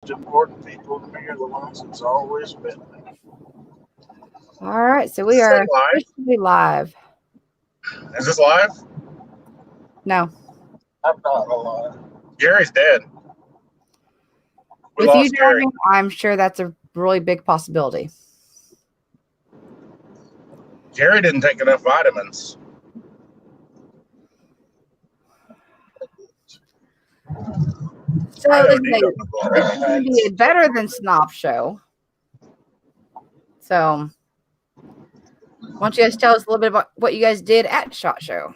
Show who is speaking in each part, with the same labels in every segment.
Speaker 1: Important people to me are the ones that's always been there.
Speaker 2: All right, so we
Speaker 3: Is this
Speaker 2: are
Speaker 3: thing live?
Speaker 2: officially live.
Speaker 3: Is this live?
Speaker 2: No,
Speaker 1: I'm not alive.
Speaker 3: Gary's dead. We
Speaker 2: with you
Speaker 3: lost Gary.
Speaker 2: driving, I'm sure that's a really big possibility.
Speaker 3: Gary didn't take enough vitamins.
Speaker 2: So
Speaker 3: I
Speaker 2: this
Speaker 3: OD'd
Speaker 2: is
Speaker 3: on the ball.
Speaker 2: going to be a better than Snob show. So, why don't you guys tell us a little bit about what you guys did at SHOT Show?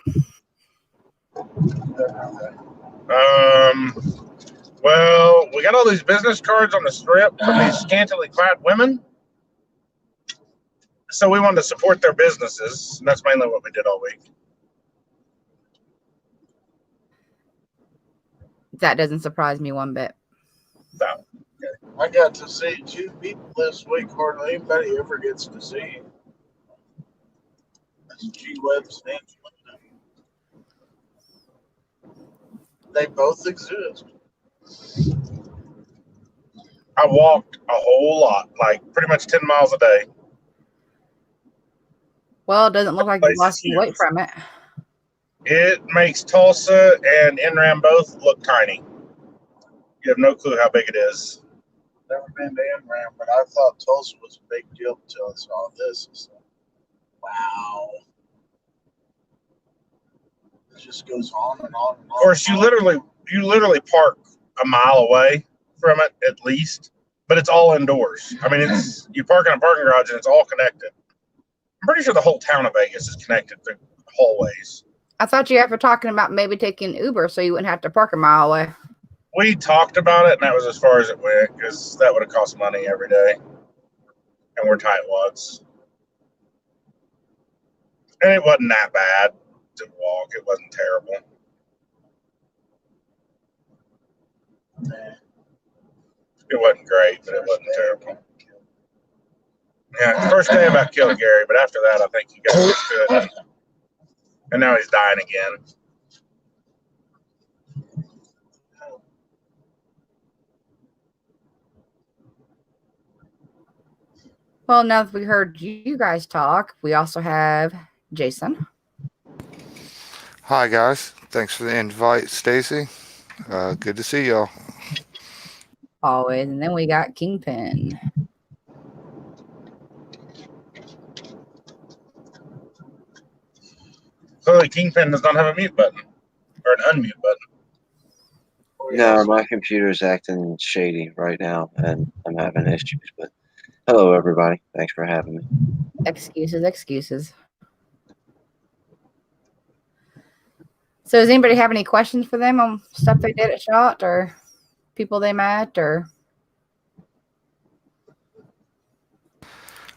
Speaker 3: Well, we got all these business cards on the strip from these scantily clad women. So we wanted to support their businesses. And that's mainly what we did all week.
Speaker 2: That doesn't surprise me one bit.
Speaker 3: So,
Speaker 1: I got to see 2 people this week. Hardly anybody ever gets to see you. That's G Web's and Angelina. They both exist.
Speaker 3: I walked a whole lot, like pretty much 10 miles a day.
Speaker 2: Well, it doesn't look like you lost any weight from it.
Speaker 3: It makes Tulsa and NRAM both look tiny. You have no clue how big it is.
Speaker 1: Never been to NRAM, but I thought Tulsa was a big deal until I saw this. It's like, wow. It just goes on and on and on.
Speaker 3: Of course, you literally park a mile away from it at least, but it's all indoors. I mean, it's you park in a parking garage and it's all connected. I'm pretty sure the whole town of Vegas is connected through hallways.
Speaker 2: I thought you guys were talking about maybe taking Uber so you wouldn't have to park a mile away.
Speaker 3: We talked about it, and that was as far as it went, because that would have cost money every day. And we're tightwads. And it wasn't that bad to walk. It wasn't terrible. It wasn't great, but it wasn't terrible. Yeah, the first day about killed Gary, but after that, I think he got used to it. And now he's dying again.
Speaker 2: Well, now that we heard you guys talk, we also have Jason.
Speaker 4: Hi, guys. Thanks for the invite, Stacy. Good to see y'all.
Speaker 2: Always. And then we got Kingpin.
Speaker 3: Clearly, Kingpin does not have a mute button or an unmute button.
Speaker 5: No, my computer's acting shady right now, and I'm having issues. But hello, everybody. Thanks for having me.
Speaker 2: Excuses. So does anybody have any questions for them on stuff they did at SHOT or people they met or?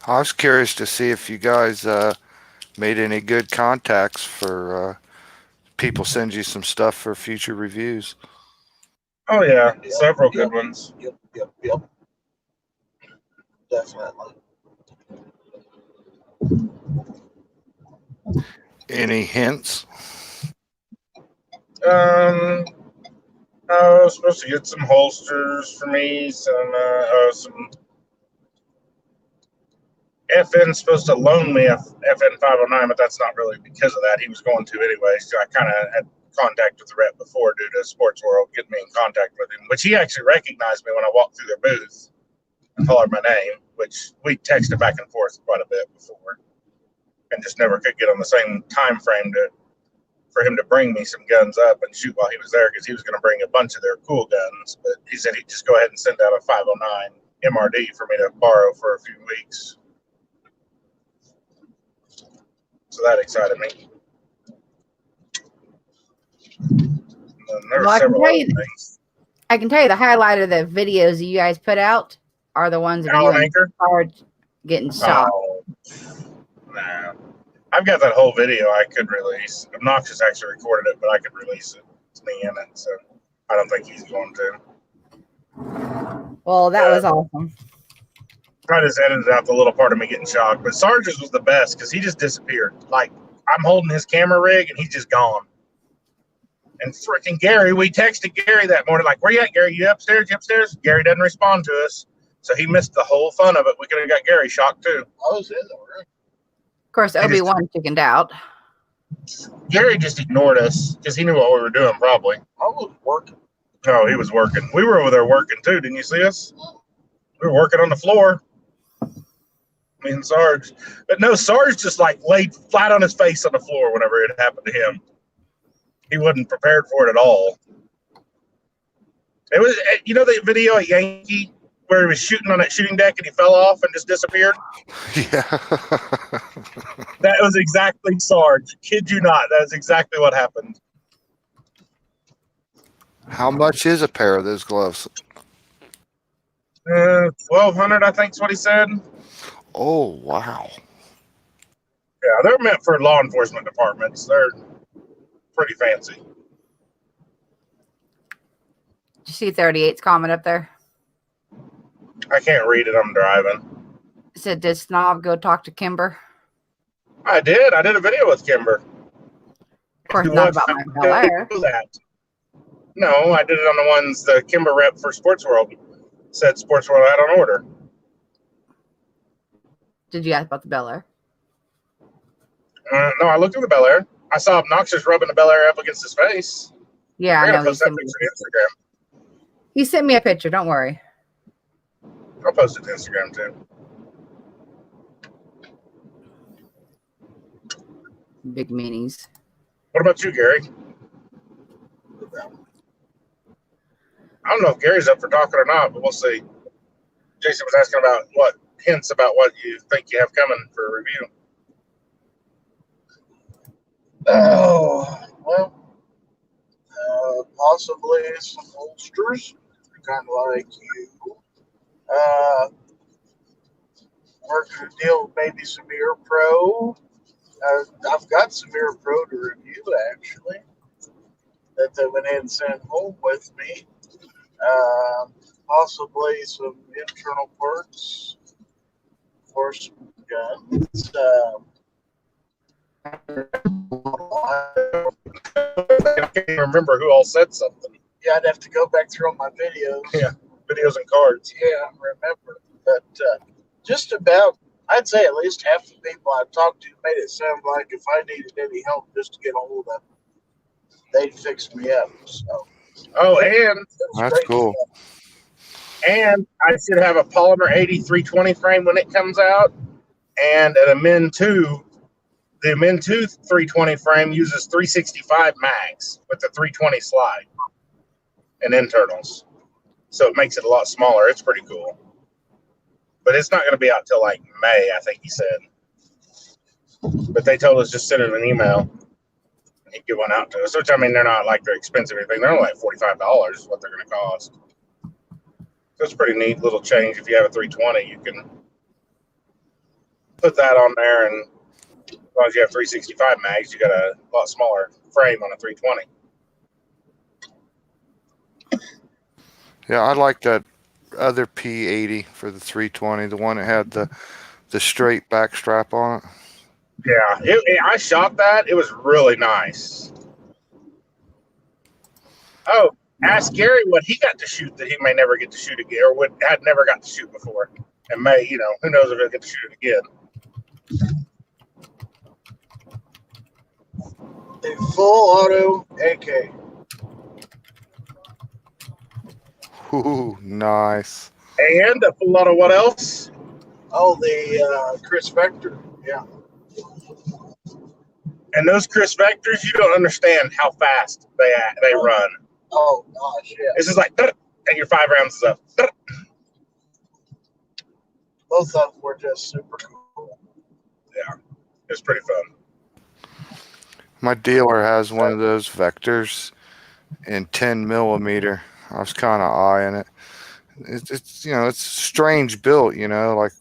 Speaker 4: I was curious to see if you guys made any good contacts for people send you some stuff for future reviews.
Speaker 3: Oh, yeah. Several good ones.
Speaker 1: Yep. Definitely.
Speaker 4: Any hints?
Speaker 3: I was supposed to get some holsters for me, some FN's supposed to loan me a FN 509, but that's not really because of that. He was going to anyway, so I kind of had contact with the rep before due to Sports World getting me in contact with him, which he actually recognized me when I walked through their booth and called my name, which we texted back and forth quite a bit before and just never could get on the same time frame for him to bring me some guns up and shoot while he was there because he was going to bring a bunch of their cool guns, but he said he'd just go ahead and send out a 509 MRD for me to borrow for a few weeks. So that excited me.
Speaker 2: Well, I can tell you the highlight of the videos that you guys put out are the ones of you and Howard getting shot.
Speaker 3: Oh, nah. I've got that whole video I could release. Obnoxious actually recorded it, but I could release it. It's me in it, so I don't think he's going to.
Speaker 2: Well, that was awesome.
Speaker 3: I just edited out the little part of me getting shocked, but Sarge's was the best because he just disappeared. Like, I'm holding his camera rig and he's just gone. And freaking Gary, we texted Gary that morning, like, where you at, Gary? You upstairs? You upstairs? Gary doesn't respond to us. So he missed the whole fun of it. We could have got Gary shocked too.
Speaker 1: I was in the room.
Speaker 2: Of course, Obi-Wan chickened out.
Speaker 3: Gary just ignored us because he knew what we were doing, probably.
Speaker 1: I was working.
Speaker 3: No, he was working. We were over there working too. Didn't you see us? We were working on the floor. Me and Sarge. But no, Sarge just like laid flat on his face on the floor whenever it happened to him. He wasn't prepared for it at all. It was, you know, the video at Yankee where he was shooting on that shooting deck and he fell off and just disappeared?
Speaker 4: Yeah.
Speaker 3: That was exactly Sarge. Kid you not. That is exactly what happened.
Speaker 4: How much is a pair of those gloves?
Speaker 3: 1,200, I think is what he said.
Speaker 4: Oh, wow.
Speaker 3: Yeah, they're meant for law enforcement departments. They're pretty fancy.
Speaker 2: Did you see 38's comment up there?
Speaker 3: I can't read it. I'm driving.
Speaker 2: It said, did Snob go talk to Kimber?
Speaker 3: I did. I did a video with Kimber.
Speaker 2: Of course, not about my Bel Air.
Speaker 3: No, I did it on the ones the Kimber rep for Sports World said Sports World had on order.
Speaker 2: Did you ask about the Bel Air?
Speaker 3: No, I looked at the Bel Air. I saw Obnoxious rubbing the Bel Air up against his face.
Speaker 2: Yeah,
Speaker 3: I
Speaker 2: I know.
Speaker 3: gotta post that picture to Instagram.
Speaker 2: He sent me a picture. Don't worry.
Speaker 3: I'll post it to Instagram too.
Speaker 2: Big meanies.
Speaker 3: What about you, Gary? I don't know if Gary's up for talking or not, but we'll see. Jason was asking about what hints about what you think you have coming for a review.
Speaker 1: Oh, well, possibly some holsters, kind of like you. Working a deal with maybe some Ear Pro. I've got some Ear Pro to review, actually, that they went ahead and sent home with me. Possibly some internal parts for some guns.
Speaker 3: I can't even remember who all said something.
Speaker 1: Yeah, I'd have to go back through all my videos.
Speaker 3: Yeah, videos and cards.
Speaker 1: Yeah, I remember. But just about, I'd say at least half the people I talked to made it sound like if I needed any help just to get a hold of them, they'd fix me up. So.
Speaker 3: Oh, and
Speaker 4: That's cool.
Speaker 3: And I should have a Polymer 80 320 frame when it comes out. And an Amin 2, the Amin 2 320 frame uses 365 mags with the 320 slide and internals. So it makes it a lot smaller. It's pretty cool. But it's not going to be out till like May, I think he said. But they told us just send it an email and get one out to us. Which, I mean, they're not like they're expensive or anything. They're only like $45 is what they're going to cost. So it's a pretty neat little change. If you have a 320, you can put that on there. And as long as you have 365 mags, you got a lot smaller frame on a 320.
Speaker 4: Yeah, I like that other P80 for the 320, the one that had the straight back strap on it.
Speaker 3: Yeah, I shot that. It was really nice. Oh, ask Gary what he got to shoot that he may never get to shoot again, or had never got to shoot before, and may, you know, who knows if he'll get to shoot it again.
Speaker 1: A full auto AK.
Speaker 4: Ooh, nice.
Speaker 3: And a full lot of what else?
Speaker 1: Oh, the Chris Vector. Yeah.
Speaker 3: And those Chris Vectors, you don't understand how fast they run.
Speaker 1: Oh gosh, yeah.
Speaker 3: This is like, and your 5 rounds is up.
Speaker 1: Both of them were just super cool.
Speaker 3: Yeah, it's pretty fun.
Speaker 4: My dealer has one of those Vectors in 10 millimeter. I was kind of eyeing it. It's you know, it's strange built, you know, like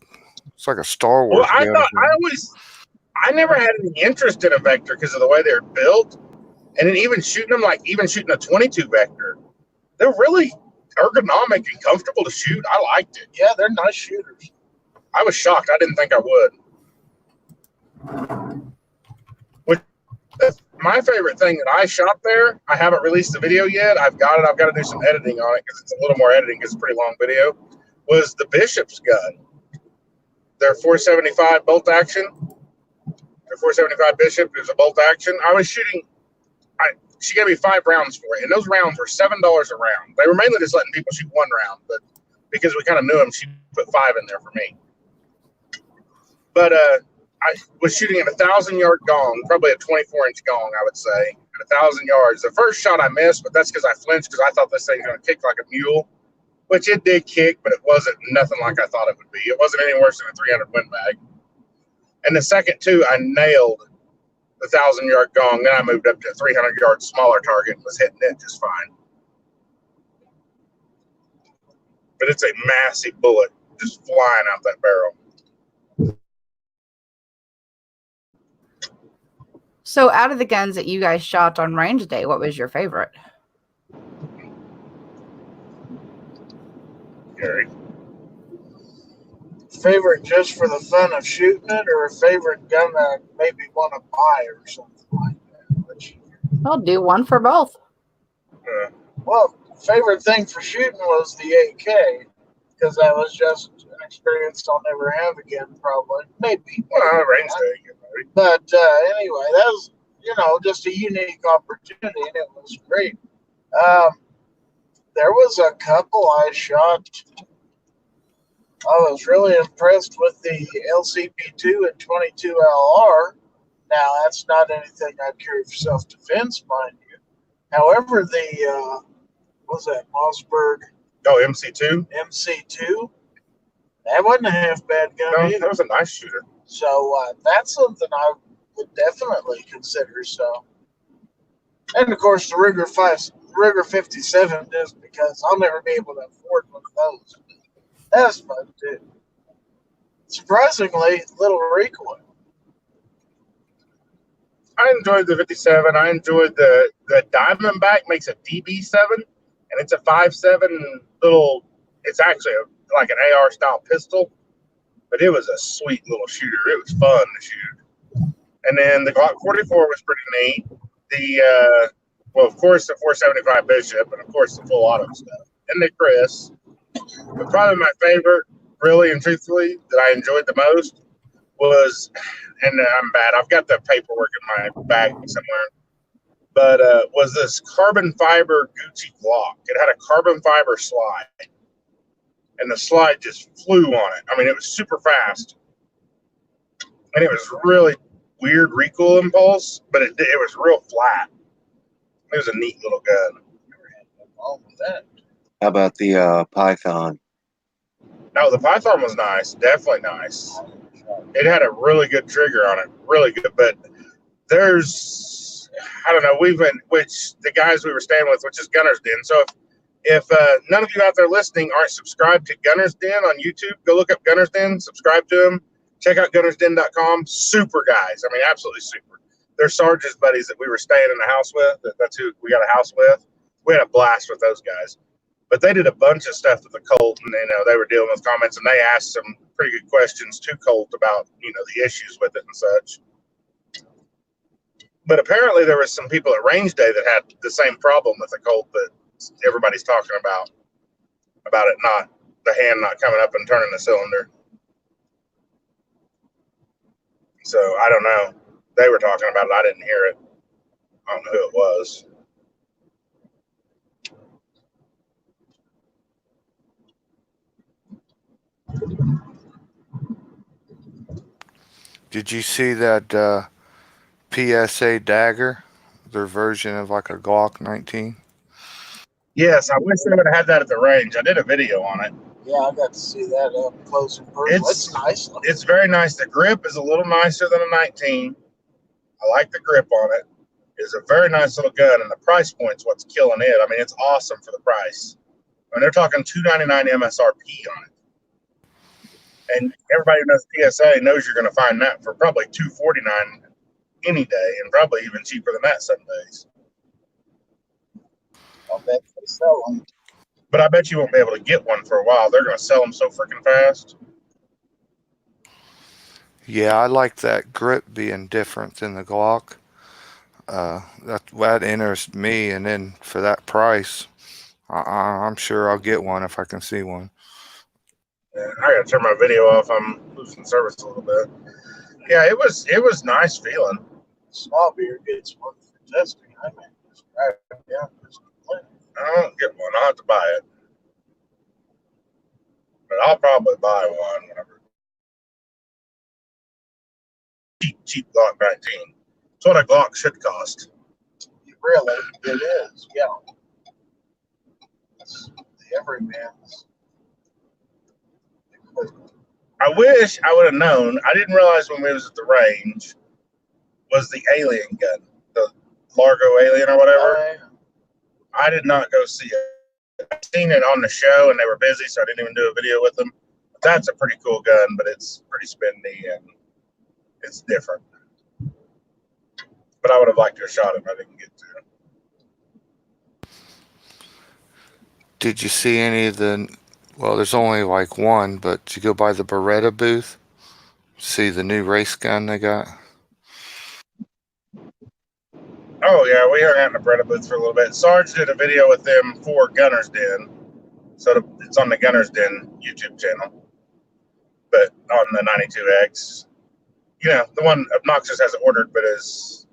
Speaker 4: it's like a Star Wars.
Speaker 3: Well, I never had any interest in a Vector because of the way they're built, and then even shooting them, like even shooting a 22 Vector, they're really ergonomic and comfortable to shoot. I liked it.
Speaker 1: Yeah, they're nice shooters.
Speaker 3: I was shocked. I didn't think I would. my favorite thing that I shot there, I haven't released the video yet. I've got it. I've got to do some editing on it because it's a little more editing because it's a pretty long video, was the Bishop's gun. Their 475 bolt action. Their 475 Bishop is a bolt action. I was shooting, she gave me 5 rounds for it, and those rounds were $7 a round. They were mainly just letting people shoot 1 round, but because we kind of knew them, she put 5 in there for me. But I was shooting at a 1,000-yard gong, probably a 24-inch gong, I would say, at 1,000 yards. The first shot I missed, but that's because I flinched because I thought this thing was going to kick like a mule, which it did kick, but it wasn't nothing like I thought it would be. It wasn't any worse than a 300 windbag. And the second 2, I nailed the 1,000-yard gong. Then I moved up to a 300-yard smaller target and was hitting it just fine. But it's a massive bullet just flying out that barrel.
Speaker 2: So out of the guns that you guys shot on range day, what was your favorite?
Speaker 3: Gary?
Speaker 1: Favorite just for the fun of shooting it, or a favorite gun that I maybe want to buy or something like that?
Speaker 2: I'll do one for both.
Speaker 1: Well, favorite thing for shooting was the AK, because that was just an experience I'll never have again, probably. Maybe.
Speaker 3: Range day.
Speaker 1: But anyway, that was, just a unique opportunity, and it was great. There was a couple I shot. I was really impressed with the LCP2 and 22LR. Now, that's not anything I'd carry for self-defense, mind you. However, the, what was that, Mossberg?
Speaker 3: Oh, MC2?
Speaker 1: MC2. That wasn't a half-bad gun either.
Speaker 3: That was a nice shooter.
Speaker 1: So that's something I would definitely consider. So, and of course the Ruger 57, just because I'll never be able to afford one of those. That's fun too. Surprisingly, little recoil.
Speaker 3: I enjoyed the 57. I enjoyed the Diamondback makes a DB7, and it's a 5.7 little. It's actually like an AR style pistol. But it was a sweet little shooter. It was fun to shoot. And then the Glock 44 was pretty neat. Well, of course, the 475 Bishop, and of course, the full auto stuff. And the Chris. But probably my favorite, really and truthfully, that I enjoyed the most was, and I'm bad, I've got the paperwork in my bag somewhere, but was this carbon fiber Gucci Glock. It had a carbon fiber slide. And the slide just flew on it. I mean, it was super fast. And it was really weird recoil impulse, but it was real flat. It was a neat little gun.
Speaker 1: Never had no problem with that.
Speaker 5: How about the Python?
Speaker 3: No, the Python was nice. Definitely nice. It had a really good trigger on it. Really good. But there's, I don't know, which the guys we were staying with, which is Gunner's Den. So if none of you out there listening aren't subscribed to Gunner's Den on YouTube, go look up Gunner's Den, subscribe to them, check out gunnersden.com. Super guys. I mean, absolutely super. They're Sarge's buddies that we were staying in the house with. That's who we got a house with. We had a blast with those guys. But they did a bunch of stuff with the Colt, and they were dealing with comments, and they asked some pretty good questions to Colt about the issues with it and such. But apparently there was some people at range day that had the same problem with the Colt that everybody's talking about it not, the hand not coming up and turning the cylinder. So I don't know. They were talking about it. I didn't hear it. I don't know who it was.
Speaker 4: Did you see that PSA dagger? Their version of like a Glock 19?
Speaker 3: Yes, I wish they would have had that at the range. I did a video on it.
Speaker 1: Yeah, I got to see that up close and personal. It's nice.
Speaker 3: It's very nice. The grip is a little nicer than a 19. I like the grip on it. It's a very nice little gun, and the price point's what's killing it. I mean, it's awesome for the price. I mean, they're talking $299 MSRP on it. And everybody who knows PSA knows you're going to find that for probably $249 any day, and probably even cheaper than that some days.
Speaker 1: I'll bet they sell them.
Speaker 3: But I bet you won't be able to get one for a while. They're going to sell them so freaking fast.
Speaker 4: Yeah, I like that grip being different than the Glock. That interests me, and then for that price, I'm sure I'll get one if I can see one.
Speaker 3: Yeah, I gotta turn my video off. I'm losing service a little bit. Yeah, it was nice feeling.
Speaker 1: Snob here gets one for testing. I may just drive down this planet.
Speaker 3: I don't get one. I'll have to buy it, but I'll probably buy one whenever. Cheap Glock 19. It's what a Glock should cost.
Speaker 1: Really, it is. Yeah. It's the everyman's.
Speaker 3: I wish I would have known. I didn't realize when we was at the range was the alien gun, the Largo alien or whatever. I did not go see it. I've seen it on the show and they were busy, so I didn't even do a video with them. But that's a pretty cool gun, but it's pretty spendy and it's different. But I would have liked to have shot him. I didn't get to.
Speaker 4: Did you see any of the? Well, there's only like one, but did you go by the Beretta booth? See the new race gun they got?
Speaker 3: Oh yeah, we hung out in the Beretta booth for a little bit. Sarge did a video with them for Gunner's Den, so it's on the Gunner's Den YouTube channel. But on the 92X, you know, the one Obnoxious has ordered, but is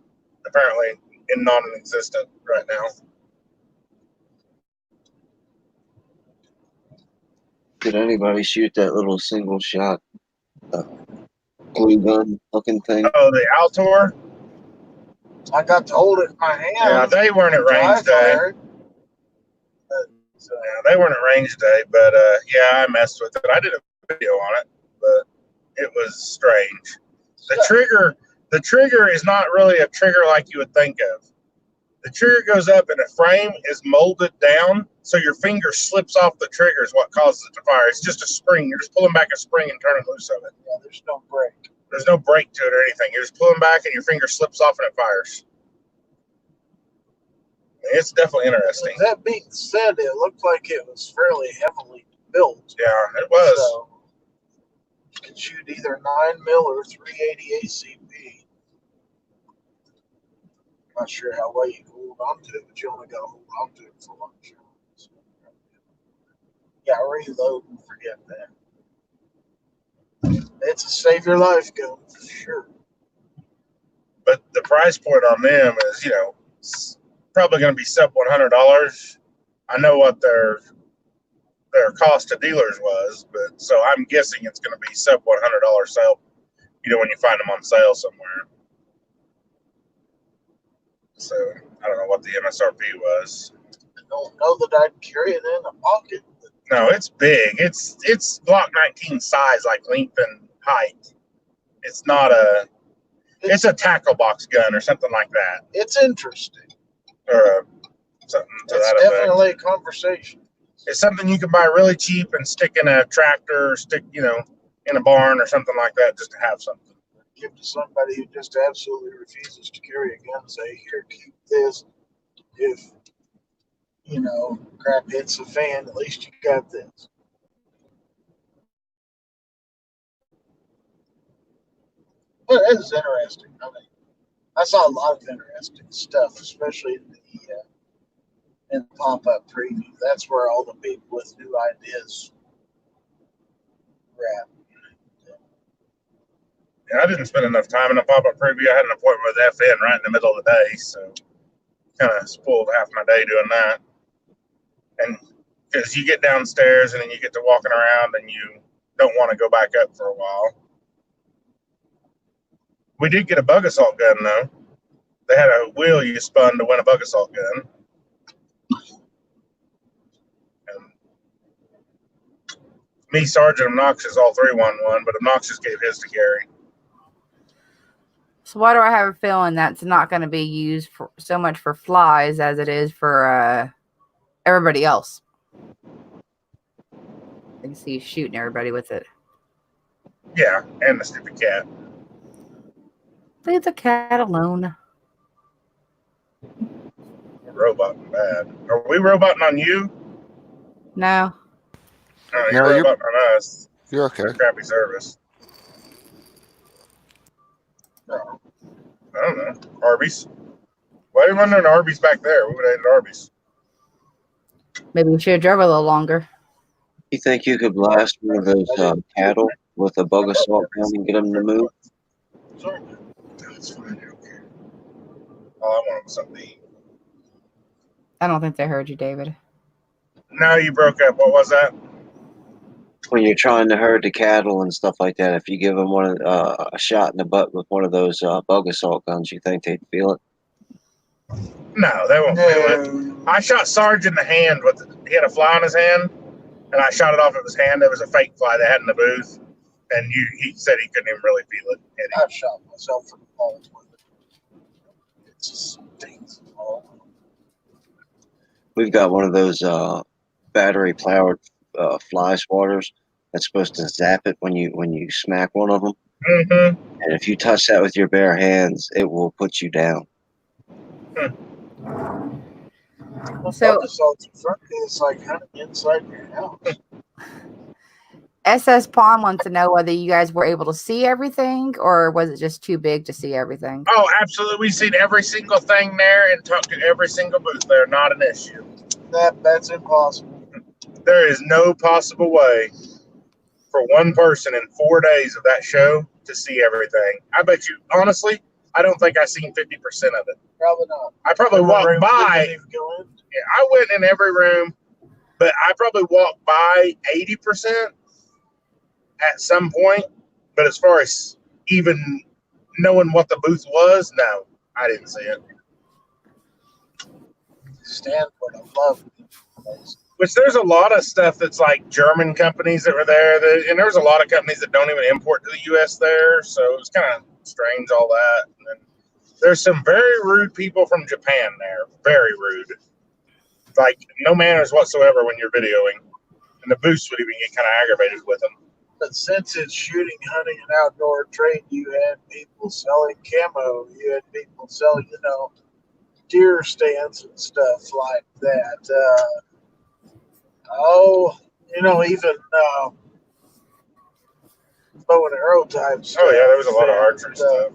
Speaker 3: apparently non-existent right now.
Speaker 5: Did anybody shoot that little single shot glue gun looking thing?
Speaker 3: Oh, the Altor?
Speaker 1: I got to hold it in my hand.
Speaker 3: Yeah, they weren't at range day. So, yeah, they weren't at range day, but yeah, I messed with it. I did a video on it, but it was strange. The trigger is not really a trigger like you would think of. The trigger goes up and the frame is molded down, so your finger slips off the trigger is what causes it to fire. It's just a spring. You're just pulling back a spring and turning loose of it.
Speaker 1: Yeah, there's no brake.
Speaker 3: There's no brake to it or anything. You're just pulling back and your finger slips off and it fires. It's definitely interesting.
Speaker 1: That being said, it looked like it was fairly heavily built.
Speaker 3: Yeah, it was.
Speaker 1: So you could shoot either 9mm or 380 ACP. Not sure how well you can hold on to it, but you only got to hold on to it for one shot. So, yeah, reload and forget that. It's a save your life gun for sure.
Speaker 3: But the price point on them is, you know, probably going to be sub $100. I know what their cost to dealers was, but so I'm guessing it's going to be sub $100 sale. You know, when you find them on sale somewhere. So I don't know what the MSRP was.
Speaker 1: I don't know that I'd carry it in a pocket.
Speaker 3: No, it's big. It's Glock 19 size, like length and height. It's not a. It's a tackle box gun or something like that.
Speaker 1: It's interesting.
Speaker 3: Or something to that effect.
Speaker 1: It's definitely a conversation.
Speaker 3: It's something you can buy really cheap and stick in a tractor or stick, you know, in a barn or something like that, just to have something.
Speaker 1: Give to somebody who just absolutely refuses to carry a gun. Say, here, keep this. If, you know, crap hits the fan, at least you got this. But it is interesting. I mean, I saw a lot of interesting stuff, especially in the pop-up preview. That's where all the people with new ideas were at.
Speaker 3: Yeah, I didn't spend enough time in the pop-up preview. I had an appointment with FN right in the middle of the day, so kind of spoiled half my day doing that. And because you get downstairs and then you get to walking around and you don't want to go back up for a while. We did get a bug assault gun, though. They had a wheel you spun to win a bug assault gun. And me, Sergeant Obnoxious, all three won one, but Obnoxious gave his to Gary.
Speaker 2: So why do I have a feeling that's not going to be used for so much for flies as it is for everybody else? I can see you shooting everybody with it.
Speaker 3: Yeah, and the stupid cat.
Speaker 2: Leave the cat alone.
Speaker 3: We're roboting bad. Are we roboting on you?
Speaker 2: No.
Speaker 3: You're roboting on us.
Speaker 4: You're okay.
Speaker 3: Crappy service. I don't know. Arby's. Why didn't we run an Arby's back there? We would have ate at Arby's.
Speaker 2: Maybe we should have drove a little longer.
Speaker 5: You think you could blast one of those cattle with a bug assault gun and get them to move?
Speaker 3: That's fine. I don't care. All I wanted was something to eat.
Speaker 2: I don't think they heard you, David.
Speaker 3: No, you broke up. What was that?
Speaker 5: When you're trying to herd the cattle and stuff like that, if you give them a shot in the butt with one of those bug assault guns, you think they'd feel it?
Speaker 3: No, they won't feel it. I shot Sarge in the hand he had a fly on his hand, and I shot it off of his hand. There was a fake fly they had in the booth, and he said he couldn't even really feel it.
Speaker 1: I shot myself in the balls with it. It just stings.
Speaker 5: We've got one of those battery powered fly swatters that's supposed to zap it when you smack one of them.
Speaker 3: Mm-hmm.
Speaker 5: And if you touch that with your bare hands, it will put you down.
Speaker 2: So
Speaker 1: it's like hunting inside your house.
Speaker 2: SS Pawn wants to know whether you guys were able to see everything, or was it just too big to see everything?
Speaker 3: Oh, absolutely. We've seen every single thing there and talked to every single booth there. Not an issue.
Speaker 1: That's impossible.
Speaker 3: There is no possible way for one person in 4 days of that show to see everything. I bet you, honestly, I don't think I've seen 50% of it.
Speaker 1: Probably not.
Speaker 3: I probably walked by. I went in every room, but I probably walked by 80% at some point. But as far as even knowing what the booth was, no, I didn't see it.
Speaker 1: Stanford, I love it.
Speaker 3: Which there's a lot of stuff that's like German companies that were there, and there's a lot of companies that don't even import to the U.S. there, so it was kind of strange, all that. And then there's some very rude people from Japan there, very rude. Like, no manners whatsoever when you're videoing, and the booths would even get kind of aggravated with them.
Speaker 1: But since it's shooting, hunting, and outdoor trade, you had people selling camo, you had people selling, deer stands and stuff like that. Even bow and arrow type stuff.
Speaker 3: Oh, yeah, there was a lot of archery stuff.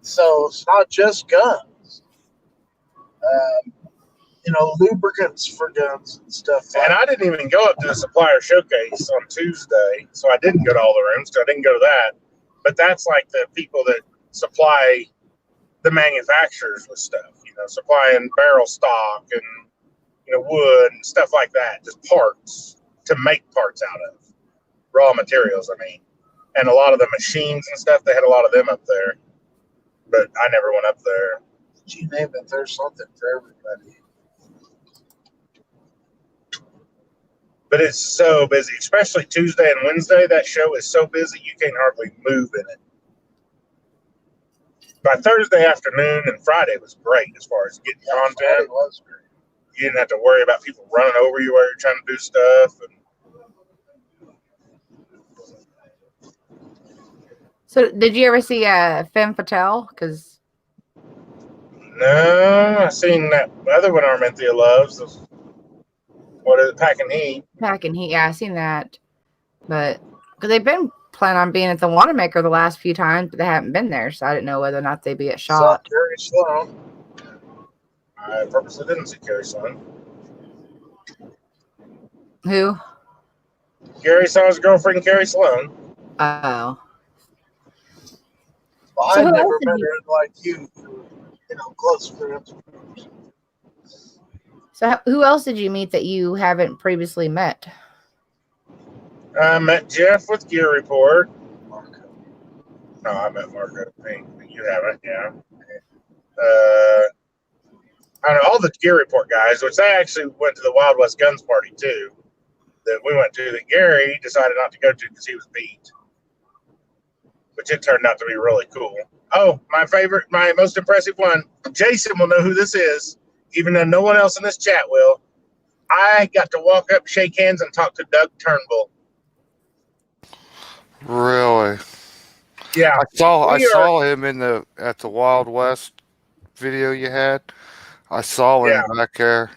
Speaker 1: So it's not just guns. Lubricants for guns and stuff.
Speaker 3: And I didn't even go up to the supplier showcase on Tuesday, so I didn't go to all the rooms, so I didn't go to that. But that's like the people that supply the manufacturers with stuff, supplying barrel stock and wood and stuff like that, just parts to make parts out of, raw materials, and a lot of the machines and stuff, they had a lot of them up there, but I never went up there.
Speaker 1: You name it, there's something for everybody.
Speaker 3: But it's so busy, especially Tuesday and Wednesday. That show is so busy, you can't hardly move in it. By Thursday afternoon and Friday was great as far as getting content.
Speaker 1: Friday was great.
Speaker 3: You didn't have to worry about people running over you while you're trying to do stuff.
Speaker 2: So, did you ever see Femme Fatale?
Speaker 3: No, I seen that other one Armenthea loves. What is it, Packing Heat?
Speaker 2: Packing Heat, yeah, I seen that. But because they've been planning on being at the Watermaker the last few times, but they haven't been there, so I didn't know whether or not they'd be at SHOT.
Speaker 1: Gary Sloan.
Speaker 3: I purposely didn't see Gary Sloan.
Speaker 2: Who?
Speaker 3: Gary saw his girlfriend, Carrie Sloan.
Speaker 2: Oh.
Speaker 1: Well, I never met her like you, close friends.
Speaker 2: So who else did you meet that you haven't previously met? I
Speaker 3: met Jeff with Gear Report. Marco. No, I met Marco. You haven't, yeah. I don't know, all the Gear Report guys, which they actually went to the Wild West Guns party too, that we went to, that Gary decided not to go to because he was beat. Which it turned out to be really cool. Oh, my most impressive one. Jason will know who this is, even though no one else in this chat will. I got to walk up, shake hands, and talk to Doug Turnbull.
Speaker 4: Really?
Speaker 3: Yeah.
Speaker 4: I saw him at the Wild West video you had. I saw him back there.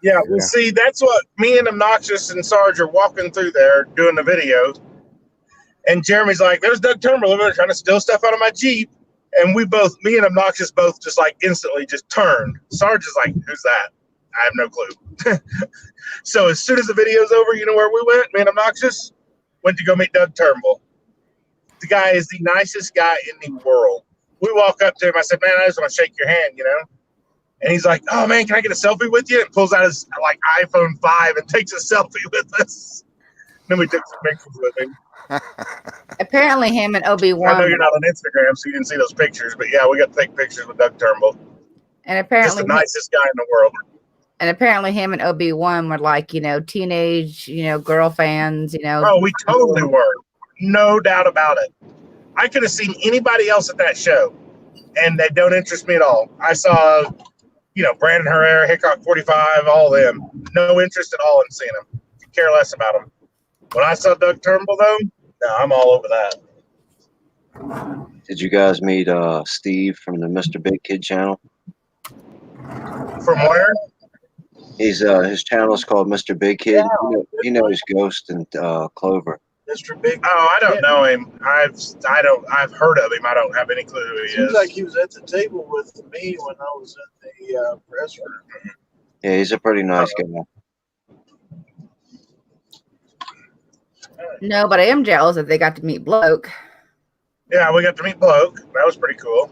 Speaker 3: Yeah, well, see, that's what me and Obnoxious and Sarge are walking through there doing the video. And Jeremy's like, there's Doug Turnbull over there trying to steal stuff out of my Jeep. And me and Obnoxious both just like instantly just turned. Sarge is like, who's that? I have no clue. So as soon as the video's over, you know where we went? Me and Obnoxious went to go meet Doug Turnbull. The guy is the nicest guy in the world. We walk up to him. I said, man, I just want to shake your hand, And he's like, oh, man, can I get a selfie with you? And pulls out his like iPhone 5 and takes a selfie with us. Then we took some pictures with him.
Speaker 2: Apparently, him and Obi-Wan.
Speaker 3: I know you're not on Instagram, so you didn't see those pictures, but yeah, we got to take pictures with Doug Turnbull.
Speaker 2: And apparently,
Speaker 3: just the nicest guy in the world.
Speaker 2: And apparently, him and Obi-Wan were like, teenage, girl fans,
Speaker 3: Oh, we totally were. No doubt about it. I could have seen anybody else at that show, and they don't interest me at all. I saw, Brandon Herrera, Hickok 45, all them. No interest at all in seeing them. Care less about them. When I saw Doug Turnbull, though, no, I'm all over that.
Speaker 5: Did you guys meet Steve from the Mr. Big Kid channel?
Speaker 3: From where?
Speaker 5: He's his channel is called Mr. Big Kid.
Speaker 1: Yeah.
Speaker 5: He knows Ghost and Clover.
Speaker 1: Mr. Big.
Speaker 3: Oh, I don't know him. I've heard of him. I don't have any clue who he is.
Speaker 1: Seems like he was at the table with me when I was in the press room.
Speaker 5: Yeah, he's a pretty nice guy.
Speaker 2: No, but I am jealous that they got to meet Bloke.
Speaker 3: Yeah, we got to meet Bloke. That was pretty cool.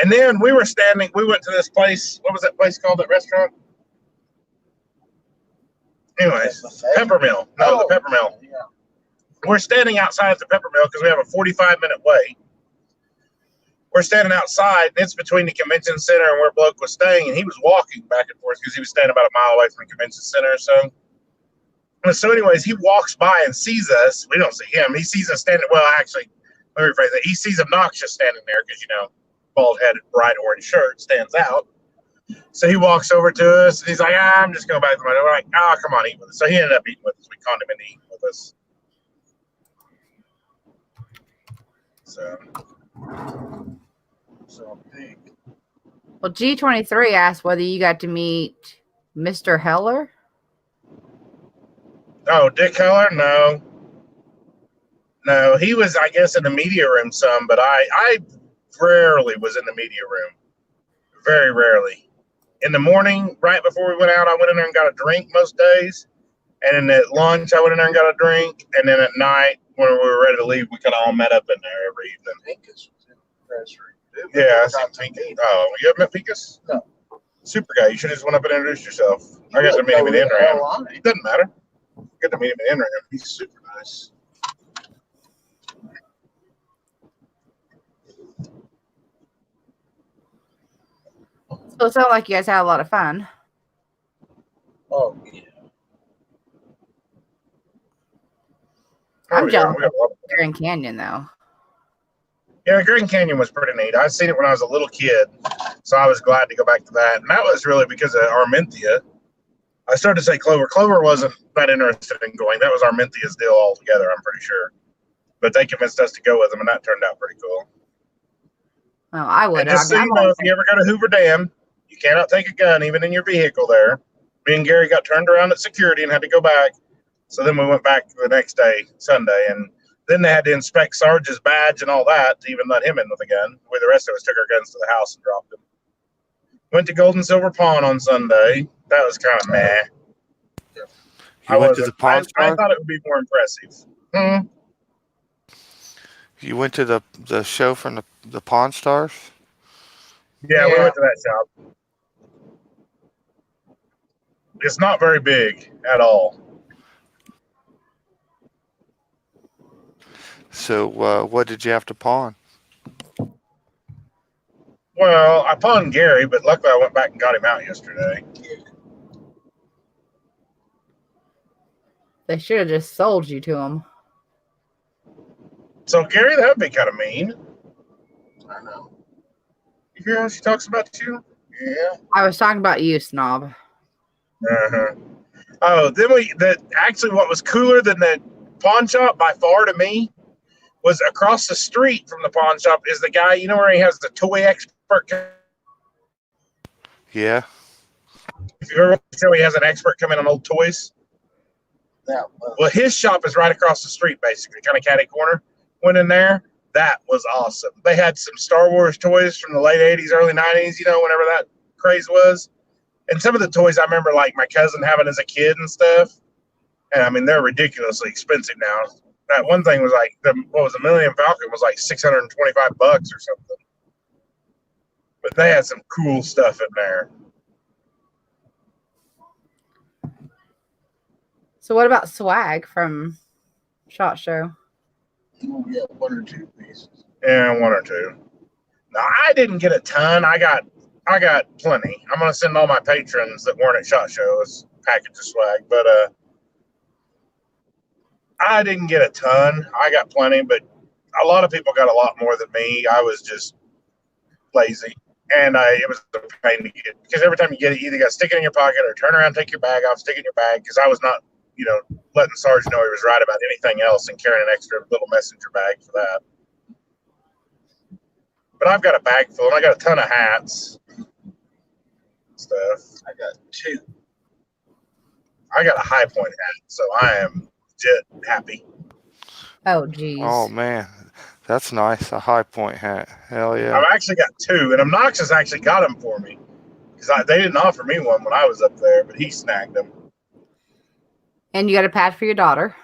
Speaker 3: And then we went to this place. What was that place called, that restaurant? Anyways, Peppermill. No, the Peppermill.
Speaker 1: Yeah.
Speaker 3: We're standing outside the Peppermill because we have a 45-minute wait. We're standing outside, and it's between the convention center and where Bloke was staying, and he was walking back and forth because he was staying about a mile away from the convention center or so. And so anyways, he walks by and sees us. We don't see him. He sees us standing. Well, actually, let me rephrase that. He sees Obnoxious standing there because, bald-headed, bright orange shirt stands out. So he walks over to us, and he's like, I'm just going back to my door. We're like, come on, eat with us. So he ended up eating with us. We conned him into eating with us.
Speaker 1: So big.
Speaker 2: Well, G23 asked whether you got to meet Mr. Heller.
Speaker 3: Oh, Dick Heller? No, he was, I guess, in the media room some, but I rarely was in the media room. Very rarely. In the morning, right before we went out, I went in there and got a drink most days. And then at lunch, I went in there and got a drink. And then at night, when we were ready to leave, we kind of all met up in there every evening.
Speaker 1: Pincus was in the press room.
Speaker 3: Yeah, I seen Pincus. Oh, you haven't met Pincus?
Speaker 1: No.
Speaker 3: Super guy. You should have just went up and introduced yourself. I got to meet him in Enram. It doesn't matter. Get to meet him in Enram. He's super nice.
Speaker 2: So it sounds like you guys had a lot of fun.
Speaker 1: Oh, yeah.
Speaker 2: I'm jealous of Grand Canyon, though.
Speaker 3: Yeah, Grand Canyon was pretty neat. I'd seen it when I was a little kid, so I was glad to go back to that. And that was really because of Armentia. I started to say Clover. Clover wasn't that interested in going. That was Armentia's deal altogether, I'm pretty sure. But they convinced us to go with them, and that turned out pretty cool.
Speaker 2: Well, I would.
Speaker 3: And just so you know, if you ever go to Hoover Dam, you cannot take a gun, even in your vehicle there. Me and Gary got turned around at security and had to go back. So then we went back the next day, Sunday, and then they had to inspect Sarge's badge and all that to even let him in with a gun. Where the rest of us took our guns to the house and dropped them. Went to Gold and Silver Pawn on Sunday. That was kind of meh.
Speaker 4: You went to the Pawn Stars?
Speaker 3: I thought it would be more impressive.
Speaker 4: You went to the show from the Pawn Stars?
Speaker 3: Yeah, we went to that shop. It's not very big at all.
Speaker 4: So what did you have to pawn?
Speaker 3: Well, I pawned Gary, but luckily I went back and got him out yesterday.
Speaker 2: They should have just sold you to him.
Speaker 3: So, Gary, that would be kind of mean.
Speaker 1: I know.
Speaker 3: You hear how she talks about you?
Speaker 1: Yeah.
Speaker 2: I was talking about you, Snob.
Speaker 3: Uh-huh. Oh, then actually what was cooler than the pawn shop by far to me was across the street from the pawn shop is the guy, you know, where he has the toy expert.
Speaker 4: Yeah.
Speaker 3: If you ever show he has an expert come in on old toys.
Speaker 1: Yeah.
Speaker 3: Well, his shop is right across the street, basically, kind of catty corner. Went in there. That was awesome. They had some Star Wars toys from the late 80s, early 90s, whenever that craze was. And some of the toys I remember, like my cousin having as a kid and stuff. And I mean, they're ridiculously expensive now. That one thing was like, the Millennium Falcon was like $625 or something. But they had some cool stuff in there.
Speaker 2: So what about swag from SHOT Show?
Speaker 1: You get one or two pieces.
Speaker 3: Yeah, one or two. No, I didn't get a ton. I got plenty. I'm gonna send all my patrons that weren't at SHOT Show a package of swag, but I didn't get a ton. I got plenty, but a lot of people got a lot more than me. I was just lazy, and it was a pain to get, because every time you get it, you either got to stick it in your pocket or turn around, take your bag off, stick it in your bag, because I was not, letting Sarge know he was right about anything else and carrying an extra little messenger bag for that. But I've got a bag full, and I got a ton of hats stuff.
Speaker 1: I got two.
Speaker 3: I got a High Point hat, so I am legit happy.
Speaker 2: Oh, geez.
Speaker 4: Oh, man. That's nice. A High Point hat. Hell yeah.
Speaker 3: I've actually got two, and Obnoxious actually got them for me, because they didn't offer me one when I was up there, but he snagged them.
Speaker 2: And you got a patch for your daughter.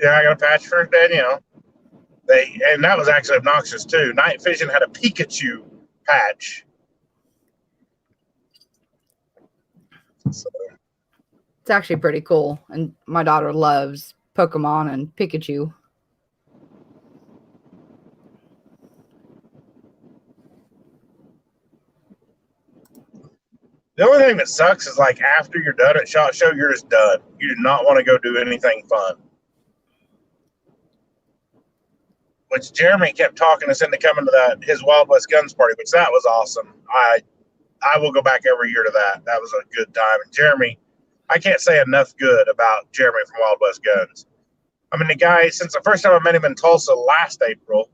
Speaker 3: Yeah, I got a patch for Danielle. And that was actually Obnoxious too. Night Vision had a Pikachu patch. So,
Speaker 2: It's actually pretty cool. And my daughter loves Pokemon and Pikachu.
Speaker 3: the only thing that sucks is like after you're done at SHOT Show, you're just done. You do not want to go do anything fun. Which Jeremy kept talking us into coming to his Wild West Guns party, which that was awesome. I will go back every year to that. That was a good time. And Jeremy, I can't say enough good about Jeremy from Wild West Guns. I mean, the guy, since the first time I met him in Tulsa last April,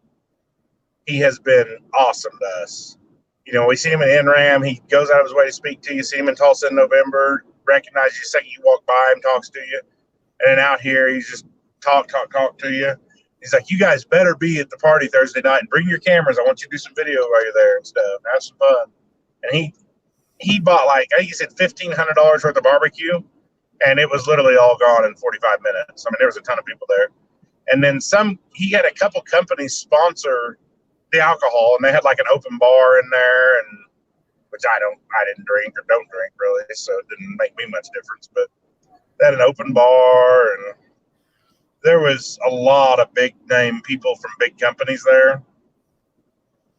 Speaker 3: he has been awesome to us. We see him in NRAM. He goes out of his way to speak to you. See him in Tulsa in November, recognize you the second you walk by him, talks to you. And then out here, he's just talk to you. He's like, you guys better be at the party Thursday night and bring your cameras. I want you to do some video while you're there and stuff. Have some fun. And he bought I think he said $1,500 worth of barbecue, and it was literally all gone in 45 minutes. I mean, there was a ton of people there. And then he had a couple companies sponsor the alcohol, and they had like an open bar in there, and which I didn't drink or don't drink really, so it didn't make me much difference. But they had an open bar, and there was a lot of big name people from big companies there.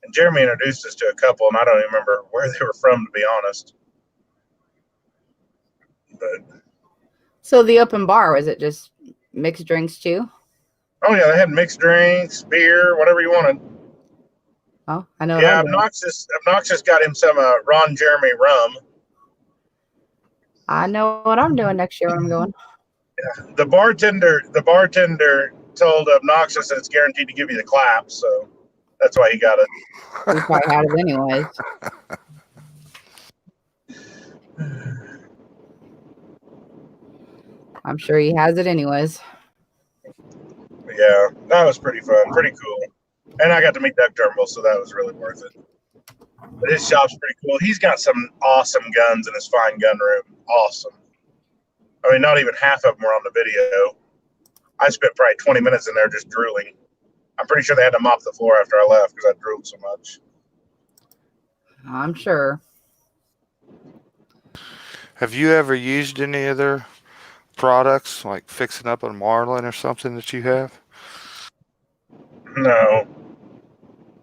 Speaker 3: And Jeremy introduced us to a couple, and I don't even remember where they were from, to be honest. But
Speaker 2: So the open bar, was it just mixed drinks too?
Speaker 3: oh yeah, they had mixed drinks, beer, whatever you wanted.
Speaker 2: Oh, I know.
Speaker 3: Yeah, Obnoxious got him some Ron Jeremy rum.
Speaker 2: I know what I'm doing next year when I'm going.
Speaker 3: Yeah. The bartender told Obnoxious that it's guaranteed to give you the clap, so that's why he got it.
Speaker 2: We probably had it anyways. I'm sure he has it anyways.
Speaker 3: Yeah, that was pretty fun, pretty cool. And I got to meet Doug Turnbull, so that was really worth it. But his shop's pretty cool. He's got some awesome guns in his fine gun room. Awesome. I mean, not even half of them were on the video. I spent probably 20 minutes in there just drooling. I'm pretty sure they had to mop the floor after I left because I drooled so much.
Speaker 2: I'm sure.
Speaker 4: Have you ever used any of their products, like fixing up a Marlin or something that you have?
Speaker 3: No.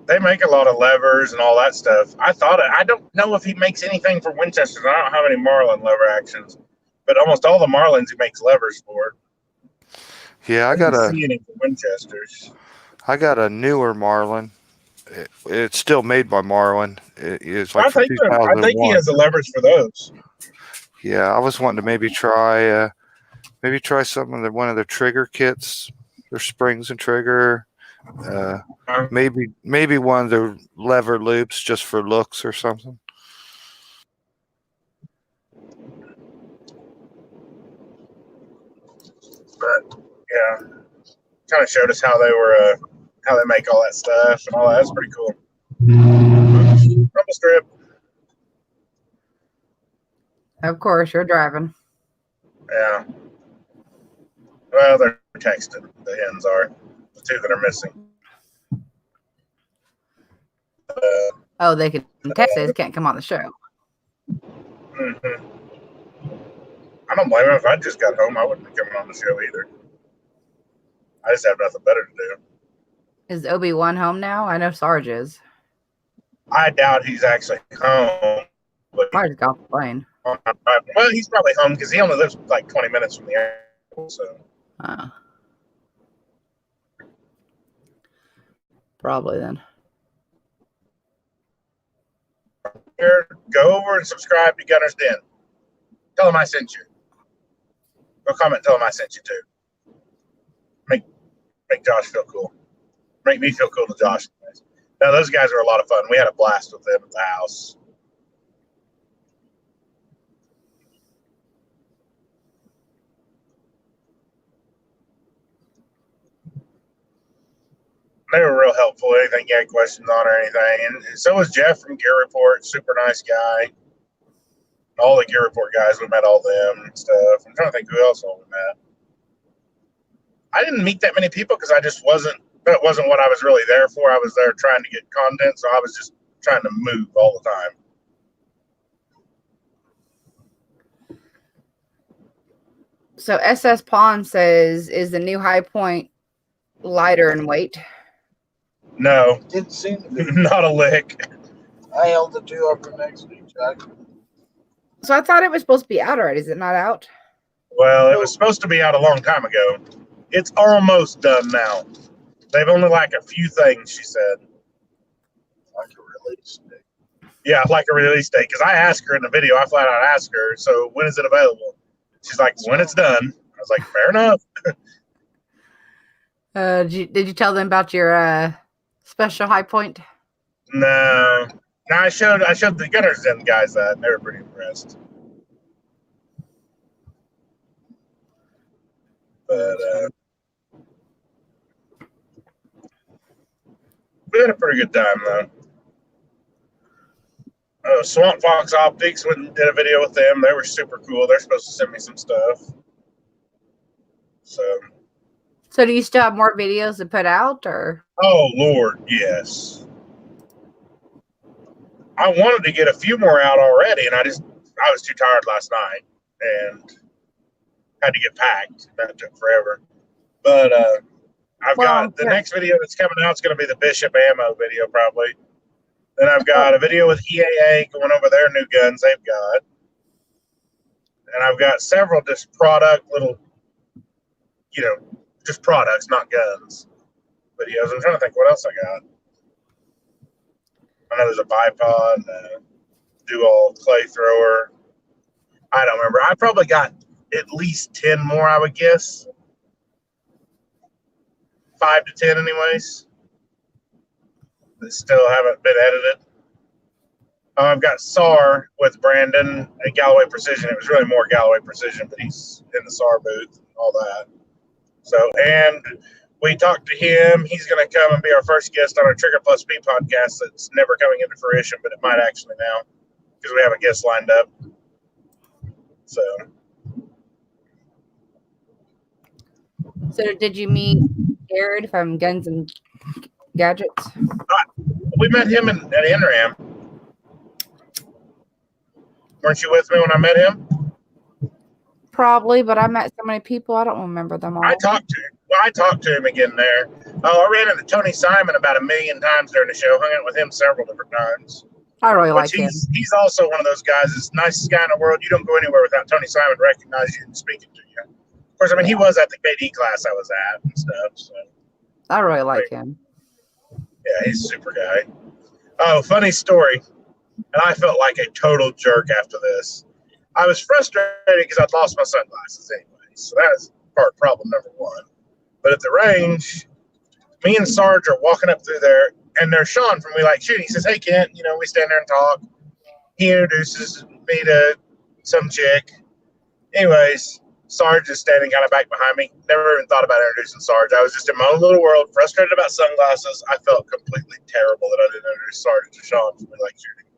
Speaker 3: They make a lot of levers and all that stuff. I don't know if he makes anything for Winchesters. I don't have any Marlin lever actions, but almost all the Marlins he makes levers for.
Speaker 4: Yeah,
Speaker 3: I didn't see any for Winchesters.
Speaker 4: I got a newer Marlin. It's still made by Marlin. It's like
Speaker 3: I think he has the levers for those.
Speaker 4: Yeah, I was wanting to maybe try some of one of their trigger kits, their springs and trigger. Maybe one of their lever loops just for looks or something.
Speaker 3: But yeah, kind of showed us how they were how they make all that stuff and all that. That's pretty cool. Rumble strip.
Speaker 2: Of course, you're driving.
Speaker 3: Yeah. Well, they're texting. The hens are. The two that are missing.
Speaker 2: Oh, they can text. They can't come on the show.
Speaker 3: Mm-hmm. I don't blame him. If I just got home, I wouldn't be coming on the show either. I just have nothing better to do.
Speaker 2: Is Obi-Wan home now? I know Sarge is.
Speaker 3: I doubt he's actually home. But
Speaker 2: Sarge got off the plane.
Speaker 3: Well, he's probably home because he only lives like 20 minutes from the airport. So.
Speaker 2: Probably then.
Speaker 3: Here, go over and subscribe to Gunner's Den. Tell him I sent you. Go comment, tell him I sent you too. Make Josh feel cool. Make me feel cool to Josh. Now, those guys were a lot of fun. We had a blast with them at the house. They were real helpful. Anything you had questions on or anything. And so was Jeff from Gear Report. Super nice guy. All the Gear Report guys, we met all them and stuff. I'm trying to think who else all we met. I didn't meet that many people because I just wasn't, that wasn't what I was really there for. I was there trying to get content, so I was just trying to move all the time.
Speaker 2: So SS Pawn says, is the new High Point lighter in weight?
Speaker 3: No.
Speaker 1: Didn't seem to be.
Speaker 3: Not a lick.
Speaker 1: I held the two up for next week, Jack.
Speaker 2: So I thought it was supposed to be out already. Is it not out?
Speaker 3: Well, it was supposed to be out a long time ago. It's almost done now. They've only like a few things, she said.
Speaker 1: Like a release date.
Speaker 3: Yeah, like a release date. Because I asked her in the video, I flat out asked her, so when is it available? She's like, when it's done. I was like, fair enough.
Speaker 2: Did you tell them about your special High Point?
Speaker 3: No. No, I showed the Gunners Den guys that, and they were pretty impressed. But we had a pretty good time, though. Swamp Fox Optics went and did a video with them. They were super cool. They're supposed to send me some stuff. So
Speaker 2: do you still have more videos to put out, or?
Speaker 3: Oh, Lord, yes. I wanted to get a few more out already, and I was too tired last night and had to get packed. That took forever. But I've got the next video that's coming out is going to be the Bishop Ammo video, probably. Then I've got a video with EAA going over their new guns they've got. And I've got several just product, little, just products, not guns videos. I'm trying to think what else I got. I know there's a bipod and a dual clay thrower. I don't remember. I probably got at least 10 more, I would guess. 5 to 10 anyways. That still haven't been edited. I've got SAR with Brandon at Galloway Precision. It was really more Galloway Precision, but he's in the SAR booth and all that. So, and we talked to him. He's going to come and be our first guest on our Trigger Plus P podcast that's never coming into fruition, but it might actually now because we have a guest lined up. So
Speaker 2: did you meet Jared from Guns and Gadgets?
Speaker 3: We met him at NRAM. Weren't you with me when I met him?
Speaker 2: Probably, but I met so many people, I don't remember them all.
Speaker 3: I talked to him again there. Oh, I ran into Tony Simon about 1 million times during the show, hung out with him several different times.
Speaker 2: I really like him.
Speaker 3: He's also one of those guys that's the nicest guy in the world. You don't go anywhere without Tony Simon recognizing you and speaking to you. Of course, I mean, he was at the KD class I was at and stuff. So.
Speaker 2: I really like him.
Speaker 3: Yeah, he's a super guy. Oh, funny story. And I felt like a total jerk after this. I was frustrated because I'd lost my sunglasses anyway. So that's problem number one. But at the range, me and Sarge are walking up through there, and there's Sean from We Like Shooting. He says, hey, Kent, we stand there and talk. He introduces me to some chick. Anyways, Sarge is standing kind of back behind me. Never even thought about introducing Sarge. I was just in my own little world, frustrated about sunglasses. I felt completely terrible that I didn't introduce Sarge to Sean for like shooting.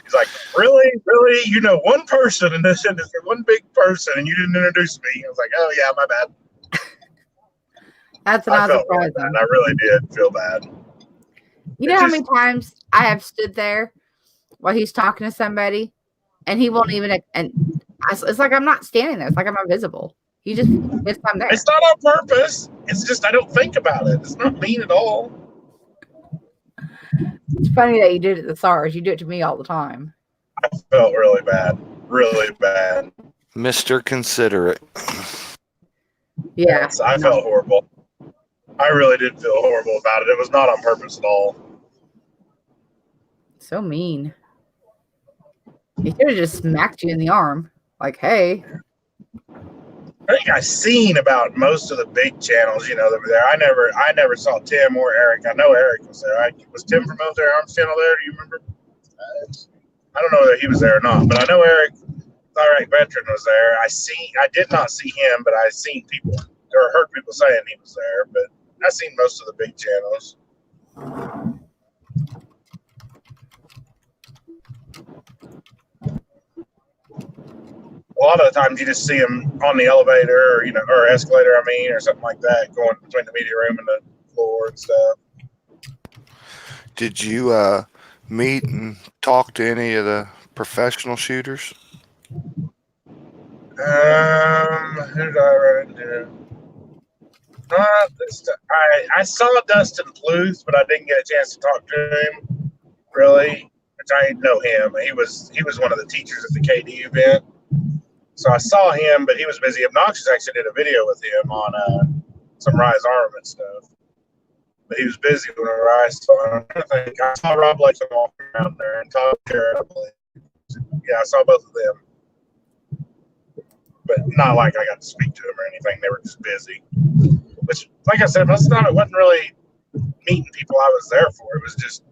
Speaker 3: He's like, really? Really? You know one person in this industry, one big person, and you didn't introduce me. I was like, oh, yeah, my bad.
Speaker 2: That's not surprising.
Speaker 3: Really bad. I really did feel bad.
Speaker 2: You know how many times I have stood there while he's talking to somebody and he won't even, and it's like I'm not standing there. It's like I'm invisible. He just gets I'm there.
Speaker 3: It's not on purpose. It's just I don't think about it. It's not mean at all.
Speaker 2: It's funny that you did it to SARS. You do it to me all the time.
Speaker 3: I felt really bad. Really bad.
Speaker 4: Mr. Considerate.
Speaker 2: Yeah.
Speaker 3: Yes, I felt horrible. I really did feel horrible about it. It was not on purpose at all.
Speaker 2: So mean. He should have just smacked you in the arm. Like, hey.
Speaker 3: I think I've seen about most of the big channels, that were there. I never saw Tim or Eric. I know Eric was there. Was Tim from Military Arms Channel there? Do you remember? I don't know whether he was there or not, but I know Eric, Iraq veteran, was there. I did not see him, but I seen people or heard people saying he was there. But I've seen most of the big channels. A lot of the times you just see him on the elevator or escalator, or something like that, going between the media room and the floor and stuff.
Speaker 4: Did you meet and talk to any of the professional shooters?
Speaker 3: Who did I run into? I saw Dustin Bluth, but I didn't get a chance to talk to him, really, which I know him. He was one of the teachers at the KD event. So I saw him, but he was busy. Obnoxious actually did a video with him on some Rise Armament stuff. But he was busy whenever I saw him. I saw Rob Lakeson walking around there and Todd Jarrett, I believe. Yeah, I saw both of them. But not like I got to speak to them or anything. They were just busy. Which, like I said, most of the time it wasn't really meeting people I was there for. It was just,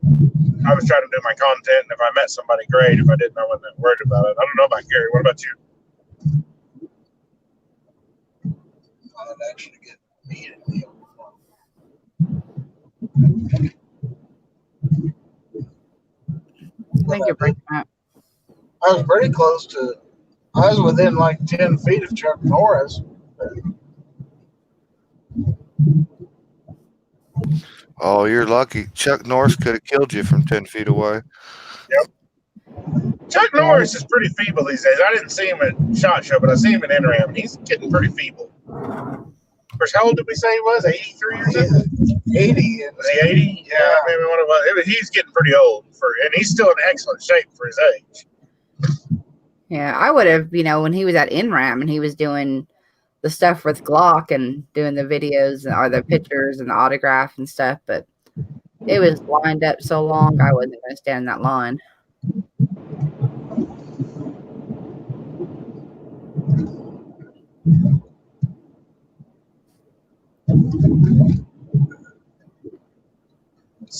Speaker 3: I was trying to do my content, and if I met somebody, great. If I didn't, I wasn't worried about it. I don't know about Gary. What about you?
Speaker 1: I'd actually get meeting him.
Speaker 2: I think you're breaking up.
Speaker 1: I was pretty close to. I was within like 10 feet of Chuck Norris.
Speaker 4: Oh, you're lucky. Chuck Norris could have killed you from 10 feet away.
Speaker 3: Yep. Chuck Norris is pretty feeble these days. I didn't see him at SHOT Show, but I see him at NRAM, and he's getting pretty feeble. Of course, how old did we say he was? 83 or something?
Speaker 1: 80.
Speaker 3: Was he 80? Yeah, maybe what it was. He's getting pretty old, and he's still in excellent shape for his age.
Speaker 2: Yeah, I would have, when he was at NRAM and he was doing the stuff with Glock and doing the videos or the pictures and the autograph and stuff, but it was lined up so long, I wasn't going to stand in that line.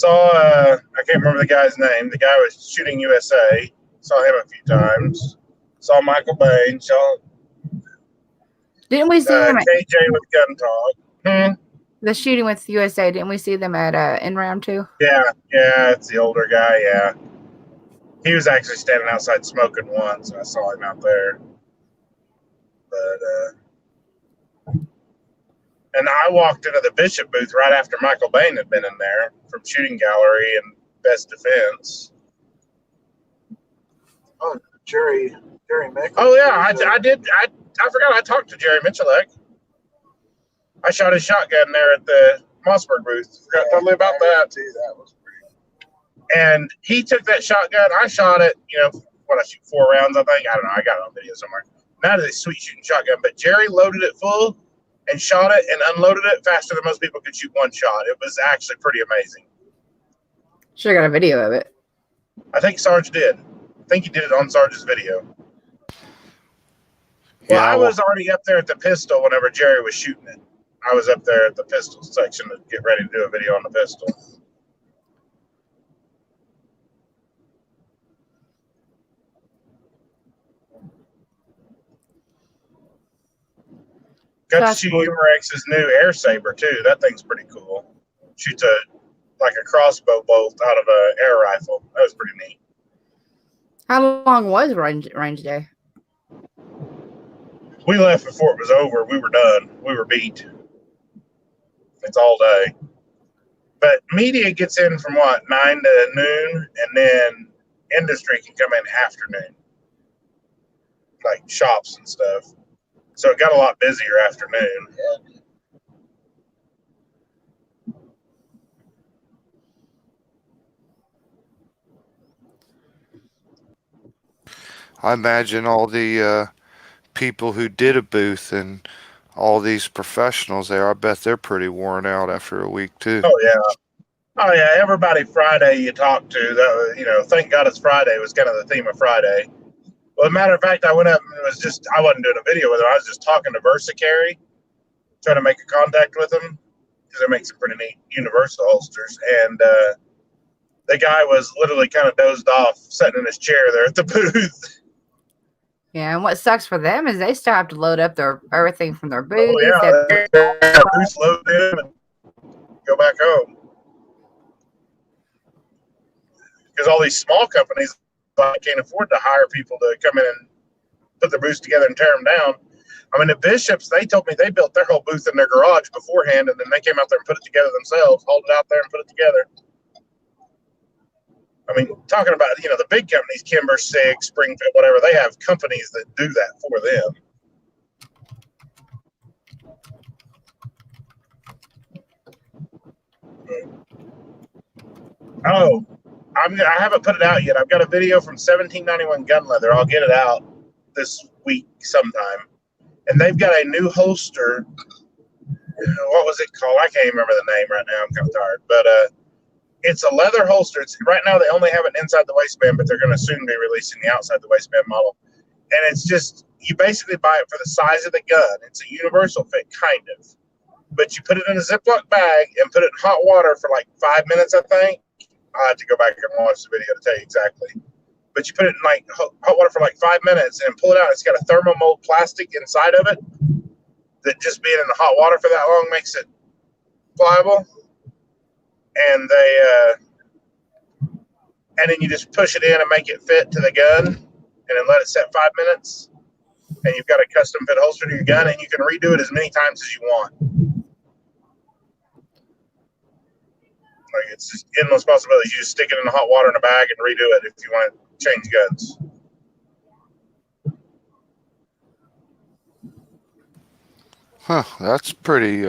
Speaker 3: I can't remember the guy's name. The guy was shooting USA. Saw him a few times. Saw Michael Bain.
Speaker 2: Didn't we see him at
Speaker 3: KJ with Gun Talk?
Speaker 2: The shooting with USA? Didn't we see them at NRAM too?
Speaker 3: Yeah, it's the older guy. Yeah, he was actually standing outside smoking once. I saw him out there. But and I walked into the Bishop booth right after Michael Bain had been in there from Shooting Gallery and Best Defense.
Speaker 1: Oh, Jerry Mick.
Speaker 3: Oh yeah, I did. I forgot I talked to Jerry Michalek. I shot his shotgun there at the Mossberg booth. Forgot totally about that.
Speaker 1: That was pretty.
Speaker 3: And he took that shotgun. I shot it. I shoot 4 rounds. I think. I don't know. I got it on video somewhere. Not a sweet shooting shotgun, but Jerry loaded it full and shot it and unloaded it faster than most people could shoot one shot. It was actually pretty amazing.
Speaker 2: Should have got a video of it.
Speaker 3: I think Sarge did. I think he did it on Sarge's video. Well, I was already up there at the pistol whenever Jerry was shooting it. I was up there at the pistol section to get ready to do a video on the pistol. Got to
Speaker 2: That's
Speaker 3: shoot
Speaker 2: cool.
Speaker 3: Humorex's new air saber too. That thing's pretty cool. Shoots like a crossbow bolt out of an air rifle. That was pretty neat.
Speaker 2: How long was range day?
Speaker 3: We left before it was over. We were done. We were beat. It's all day. But media gets in from 9 to noon, and then industry can come in afternoon, like shops and stuff. So it got a lot busier afternoon.
Speaker 4: I imagine all the people who did a booth and all these professionals there, I bet they're pretty worn out after a week too.
Speaker 3: Oh yeah. Everybody Friday you talk to, that thank God it's Friday was kind of the theme of Friday. Well, as a matter of fact, I went up and I wasn't doing a video with them. I was just talking to VersaCarry, trying to make a contact with them because they make some pretty neat universal holsters. And the guy was literally kind of dozed off, sitting in his chair there at the booth.
Speaker 2: Yeah, and what sucks for them is they still have to load up their everything from their booth.
Speaker 3: Oh yeah, booth load in and go back home. Because all these small companies can't afford to hire people to come in and put their booths together and tear them down. I mean, the Bishops, they told me they built their whole booth in their garage beforehand, and then they came out there and put it together themselves, hauled it out there and put it together. I mean, talking about, the big companies, Kimber, Sig, Springfield, whatever, they have companies that do that for them. Oh, I haven't put it out yet. I've got a video from 1791 Gun Leather. I'll get it out this week sometime. And they've got a new holster. What was it called? I can't remember the name right now. I'm kind of tired. But it's a leather holster. Right now they only have it inside the waistband, but they're going to soon be releasing the outside the waistband model. And it's just, you basically buy it for the size of the gun. It's a universal fit, kind of. But you put it in a Ziploc bag and put it in hot water for like 5 minutes, I think. I'll have to go back and watch the video to tell you exactly. But you put it in like hot water for like 5 minutes and pull it out. It's got a thermomold plastic inside of it that just being in the hot water for that long makes it pliable. And and then you just push it in and make it fit to the gun and then let it set 5 minutes. And you've got a custom fit holster to your gun, and you can redo it as many times as you want. Like, it's just endless possibilities. You just stick it in the hot water in a bag and redo it if you want to change guns.
Speaker 4: Huh, that's pretty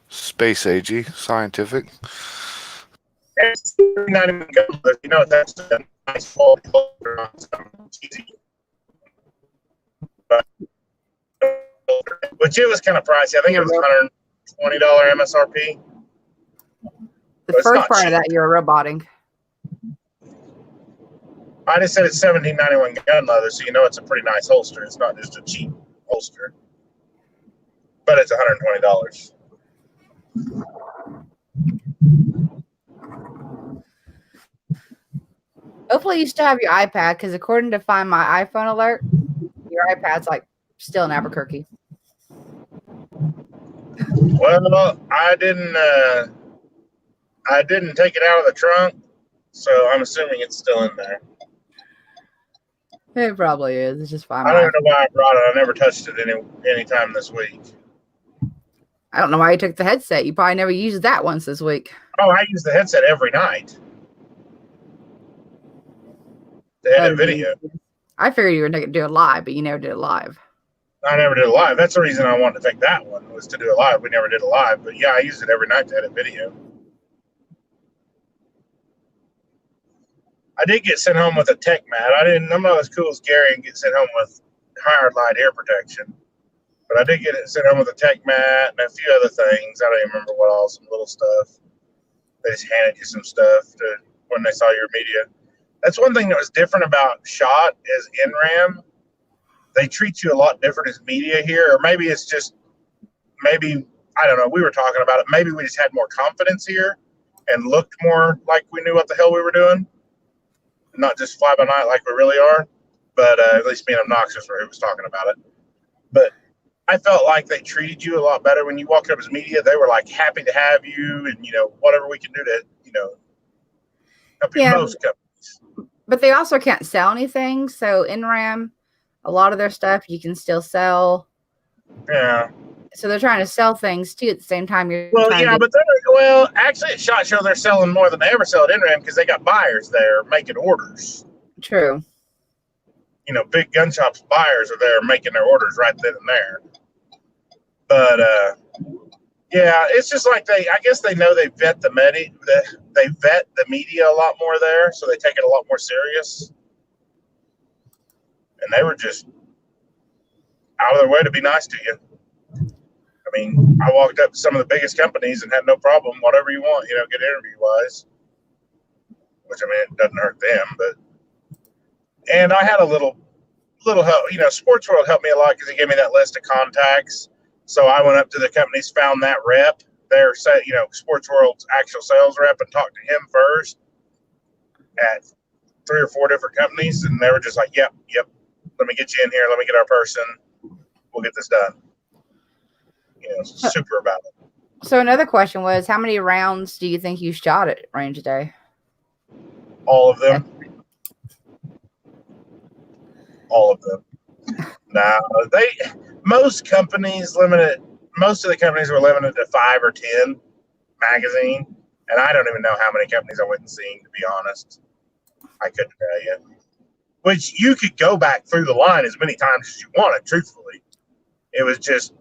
Speaker 4: space agey, scientific.
Speaker 3: It's not even gun leather. That's a nice quality holster. It's easy. Which it was kind of pricey. I think it was $120 MSRP.
Speaker 2: The first part of that you're roboting.
Speaker 3: I just said it's 1791 gun leather, so it's a pretty nice holster. It's not just a cheap holster. But it's $120.
Speaker 2: Hopefully you still have your iPad, because according to Find My iPhone alert, your iPad's like still in Albuquerque.
Speaker 3: Well, I didn't take it out of the trunk, so I'm assuming it's still in there.
Speaker 2: It probably is. It's just fine.
Speaker 3: I don't even know why I brought it. I never touched it any time this week.
Speaker 2: I don't know why you took the headset. You probably never used that once this week.
Speaker 3: Oh, I use the headset every night to edit video.
Speaker 2: I figured you were going to do it live, but you never did it live.
Speaker 3: I never did it live. That's the reason I wanted to take that one, was to do it live. We never did it live, but yeah, I use it every night to edit video. I did get sent home with a tech mat. I'm not as cool as Gary and get sent home with hard light ear protection. But I did get sent home with a tech mat and a few other things. I don't even remember what all, some little stuff. They just handed you some stuff when they saw your media. That's one thing that was different about SHOT is NRAM. They treat you a lot different as media here, or maybe it's just, I don't know, we were talking about it. Maybe we just had more confidence here and looked more like we knew what the hell we were doing. Not just fly by night like we really are, but at least being obnoxious where he was talking about it. But I felt like they treated you a lot better when you walked up as media. They were like happy to have you, and whatever we can do to help you.
Speaker 2: Yeah,
Speaker 3: Most companies.
Speaker 2: but they also can't sell anything. So NRAM, a lot of their stuff you can still sell.
Speaker 3: Yeah.
Speaker 2: So they're trying to sell things too at the same time you're
Speaker 3: Well,
Speaker 2: trying
Speaker 3: yeah,
Speaker 2: to.
Speaker 3: but actually at SHOT Show they're selling more than they ever sell at NRAM because they got buyers there making orders.
Speaker 2: True.
Speaker 3: Big gun shops buyers are there making their orders right then and there. But yeah, it's just like I guess they know they vet the media a lot more there, so they take it a lot more serious. And they were just out of their way to be nice to you. I mean, I walked up to some of the biggest companies and had no problem, whatever you want, get interview wise. Which, I mean, it doesn't hurt them, and I had a little help. Sports World helped me a lot because he gave me that list of contacts. So I went up to the companies, found that rep, Sports World's actual sales rep, and talked to him first at 3 or 4 different companies, and they were just like, "Yep, let me get you in here. Let me get our person. We'll get this done." Super about it.
Speaker 2: So another question was, how many rounds do you think you shot at range day?
Speaker 3: All of them. All of them. No, most of the companies were limited to 5 or 10 magazine, and I don't even know how many companies I went and seen, to be honest. I couldn't tell you. Which you could go back through the line as many times as you wanted, truthfully. It was just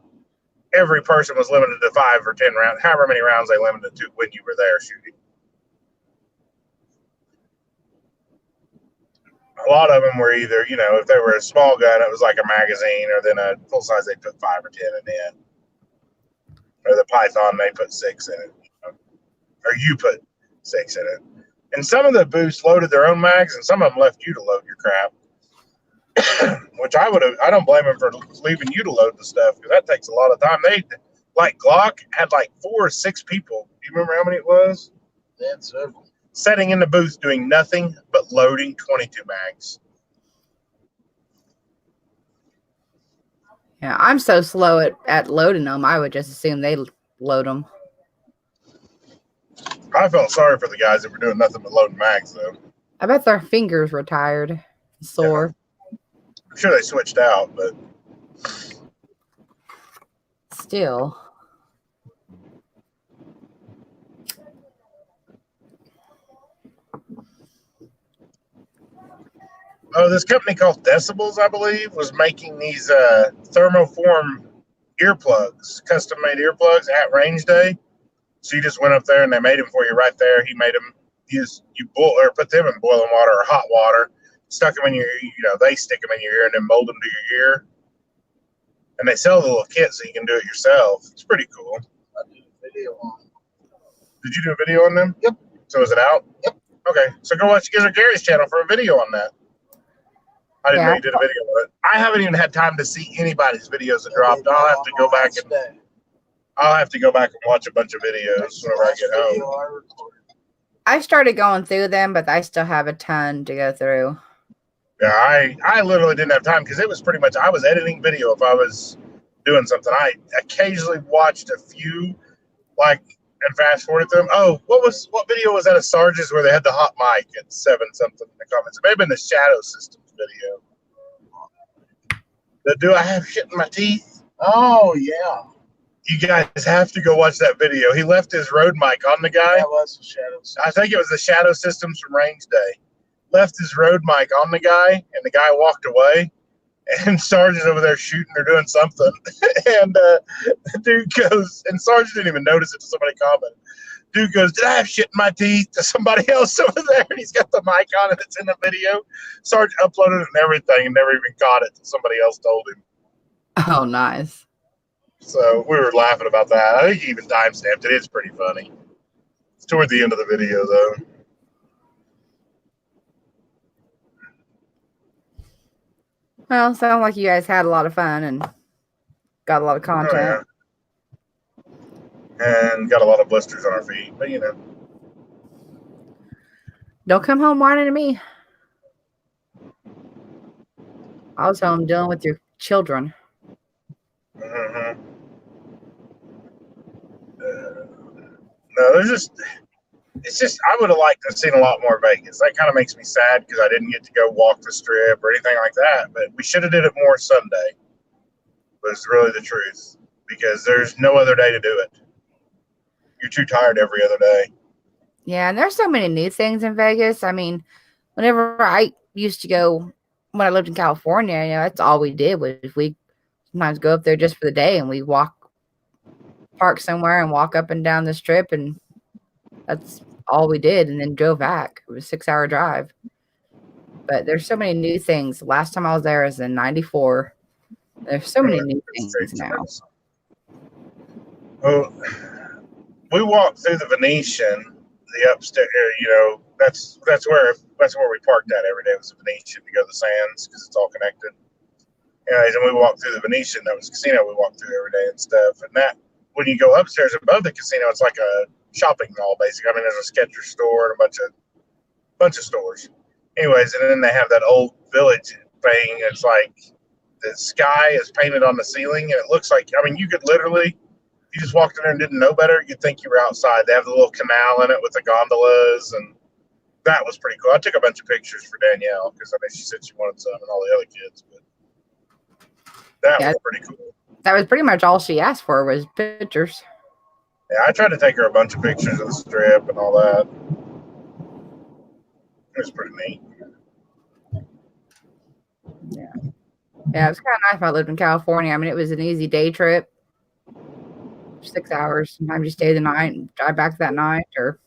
Speaker 3: every person was limited to 5 or 10 rounds, however many rounds they limited to when you were there shooting. A lot of them were either, if they were a small gun, it was like a magazine, or then a full size, they put 5 or 10 in it. Or the Python, they put 6 in it. Or you put 6 in it. And some of the booths loaded their own mags, and some of them left you to load your crap. Which I don't blame them for leaving you to load the stuff, because that takes a lot of time. Like Glock had like 4 or 6 people. Do you remember how many it was?
Speaker 1: That's several.
Speaker 3: Sitting in the booth doing nothing but loading 22 mags.
Speaker 2: Yeah, I'm so slow at loading them. I would just assume they load them.
Speaker 3: I felt sorry for the guys that were doing nothing but loading mags, though.
Speaker 2: I bet their fingers were tired, sore.
Speaker 3: Yeah. I'm sure they switched out, but
Speaker 2: Still.
Speaker 3: oh, this company called Decibels, I believe, was making these thermoform earplugs, custom-made earplugs at range day. So you just went up there and they made them for you right there. He made them. You put them in boiling water or hot water, stuck them in your ear. They stick them in your ear and then mold them to your ear. And they sell the little kit so you can do it yourself. It's pretty cool.
Speaker 1: I did a video on them.
Speaker 3: Did you do a video on them?
Speaker 1: Yep.
Speaker 3: So is it out?
Speaker 1: Yep.
Speaker 3: Okay. So go watch Gary's channel for a video on that. I didn't know you did a video of it. I haven't even had time to see anybody's videos that dropped. I'll have to go back and watch a bunch of videos whenever I get home.
Speaker 2: I started going through them, but I still have a ton to go through.
Speaker 3: Yeah, I literally didn't have time because it was pretty much I was editing video if I was doing something. I occasionally watched a few, and fast forwarded them. Oh, what video was that of Sarge's where they had the hot mic at 7 something in the comments? It may have been the Shadow Systems video. Do I have shit in my teeth?
Speaker 1: Oh yeah.
Speaker 3: You guys have to go watch that video. He left his Rode mic on the guy.
Speaker 1: That was the Shadow Systems.
Speaker 3: I think it was the Shadow Systems from Range Day. Left his Rode mic on the guy, and the guy walked away. And Sarge is over there shooting or doing something. And the dude goes, and Sarge didn't even notice it till somebody commented. Dude goes, "Did I have shit in my teeth?" to somebody else over there, and he's got the mic on and it's in the video. Sarge uploaded it and everything and never even caught it till somebody else told him.
Speaker 2: Oh, nice.
Speaker 3: So we were laughing about that. I think he even timestamped it. It's pretty funny. It's toward the end of the video, though.
Speaker 2: Well, sounds like you guys had a lot of fun and got a lot of content.
Speaker 3: Oh, yeah. And got a lot of blisters on our feet, but
Speaker 2: Don't come home whining to me. I was home dealing with your children.
Speaker 3: Mm-hmm. No, it's just, I would have liked to have seen a lot more Vegas. That kind of makes me sad because I didn't get to go walk the strip or anything like that. But we should have did it more Sunday. Was really the truth, because there's no other day to do it. You're too tired every other day.
Speaker 2: Yeah, and there's so many new things in Vegas. I mean, whenever I used to go when I lived in California, that's all we did was we sometimes go up there just for the day and we park somewhere and walk up and down the strip, and that's all we did, and then drove back. It was a 6-hour drive. But there's so many new things. Last time I was there was in '94. There's so many new things now.
Speaker 3: Well, we walked through the Venetian, the upstairs. That's where we parked at every day. It was the Venetian to go to the Sands because it's all connected. Anyways, and we walked through the Venetian. That was the casino we walked through every day and stuff. And that, when you go upstairs above the casino, it's like a shopping mall basically. I mean, there's a Skechers store and a bunch of stores. Anyways, and then they have that old village thing. It's like the sky is painted on the ceiling, and it looks like, I mean, you could literally, if you just walked in there and didn't know better, you'd think you were outside. They have the little canal in it with the gondolas, and that was pretty cool. I took a bunch of pictures for Danielle because I mean, she said she wanted some, and all the other kids. But that was pretty cool.
Speaker 2: That was pretty much all she asked for was pictures.
Speaker 3: Yeah, I tried to take her a bunch of pictures of the strip and all that. It was pretty neat.
Speaker 2: Yeah, it was kind of nice if I lived in California. I mean, it was an easy day trip, 6 hours. Sometimes you stay the night and drive back that night. Or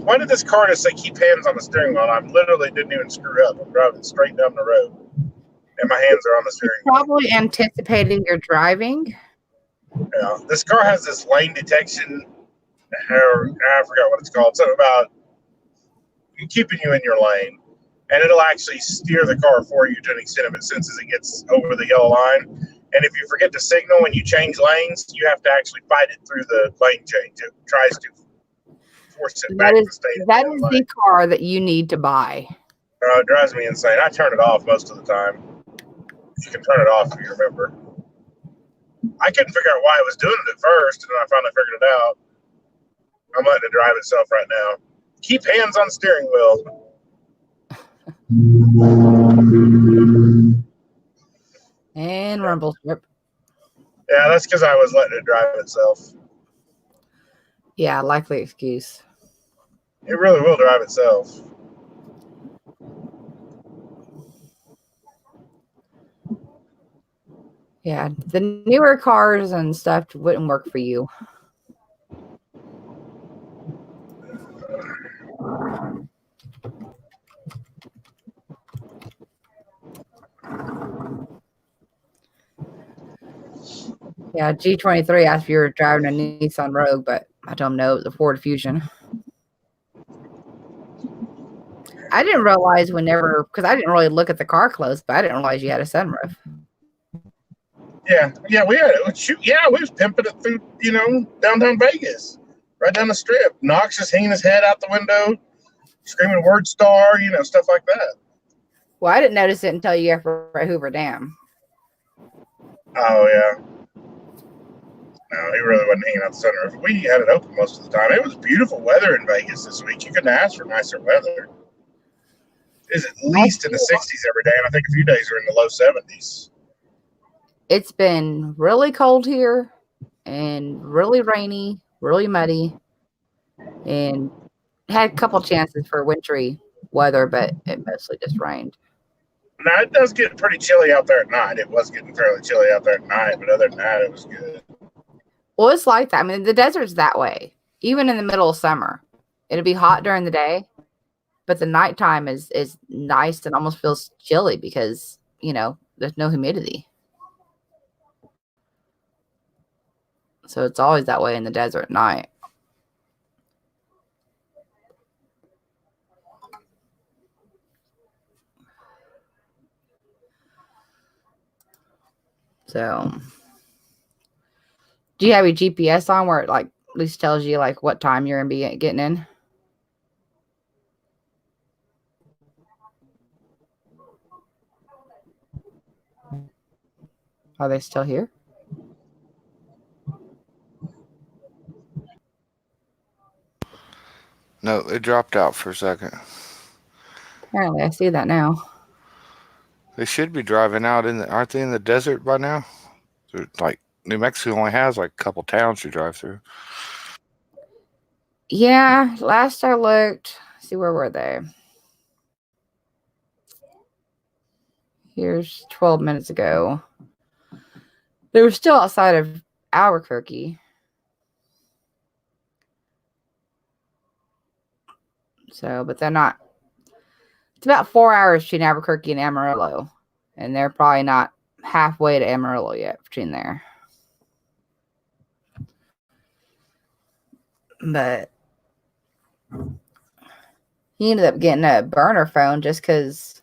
Speaker 3: why did this car just say keep hands on the steering wheel? I literally didn't even screw up. I'm driving straight down the road, and my hands are on the steering wheel.
Speaker 2: Probably anticipating your driving.
Speaker 3: Yeah, this car has this lane detection. I forgot what it's called. Something about keeping you in your lane, and it'll actually steer the car for you to an extent of it senses it gets over the yellow line. And if you forget to signal when you change lanes, you have to actually fight it through the lane change. It tries to force it back to stay.
Speaker 2: That is the car that you need to buy.
Speaker 3: It drives me insane. I turn it off most of the time. You can turn it off if you remember. I couldn't figure out why it was doing it at first, and then I finally figured it out. I'm letting it drive itself right now. Keep hands on steering wheel.
Speaker 2: And rumble strip.
Speaker 3: Yeah, that's because I was letting it drive itself.
Speaker 2: Yeah, likely excuse.
Speaker 3: It really will drive itself.
Speaker 2: Yeah, the newer cars and stuff wouldn't work for you. Yeah, G23 asked if you were driving a Nissan Rogue, but I don't know, it was a Ford Fusion. I didn't realize because I didn't really look at the car close, but I didn't realize you had a sunroof.
Speaker 3: Yeah, we had it. Yeah, we was pimping it through, downtown Vegas, right down the strip. Knox just hanging his head out the window, screaming word star, stuff like that.
Speaker 2: Well, I didn't notice it until you were at Hoover Dam.
Speaker 3: Oh, yeah. No, he really wasn't hanging out the sunroof. We had it open most of the time. It was beautiful weather in Vegas this week. You couldn't ask for nicer weather. It's at least in the 60s every day, and I think a few days are in the low 70s.
Speaker 2: It's been really cold here and really rainy, really muddy, and had a couple chances for wintry weather, but it mostly just rained.
Speaker 3: Now, it does get pretty chilly out there at night. It was getting fairly chilly out there at night, but other than that, it was good.
Speaker 2: Well, it's like that. I mean, the desert's that way. Even in the middle of summer, it'll be hot during the day, but the nighttime is nice and almost feels chilly because, there's no humidity. So it's always that way in the desert at night. So, do you have your GPS on where it at least tells you what time you're gonna be getting in? Are they still here?
Speaker 4: No, they dropped out for a second.
Speaker 2: Apparently, I see that now.
Speaker 4: They should be driving out aren't they in the desert by now? Like New Mexico only has like a couple towns you drive through.
Speaker 2: Yeah, last I looked, see where were they? Here's 12 minutes ago. They were still outside of Albuquerque. So, but they're not. It's about 4 hours between Albuquerque and Amarillo. And they're probably not halfway to Amarillo yet between there. But he ended up getting a burner phone just because.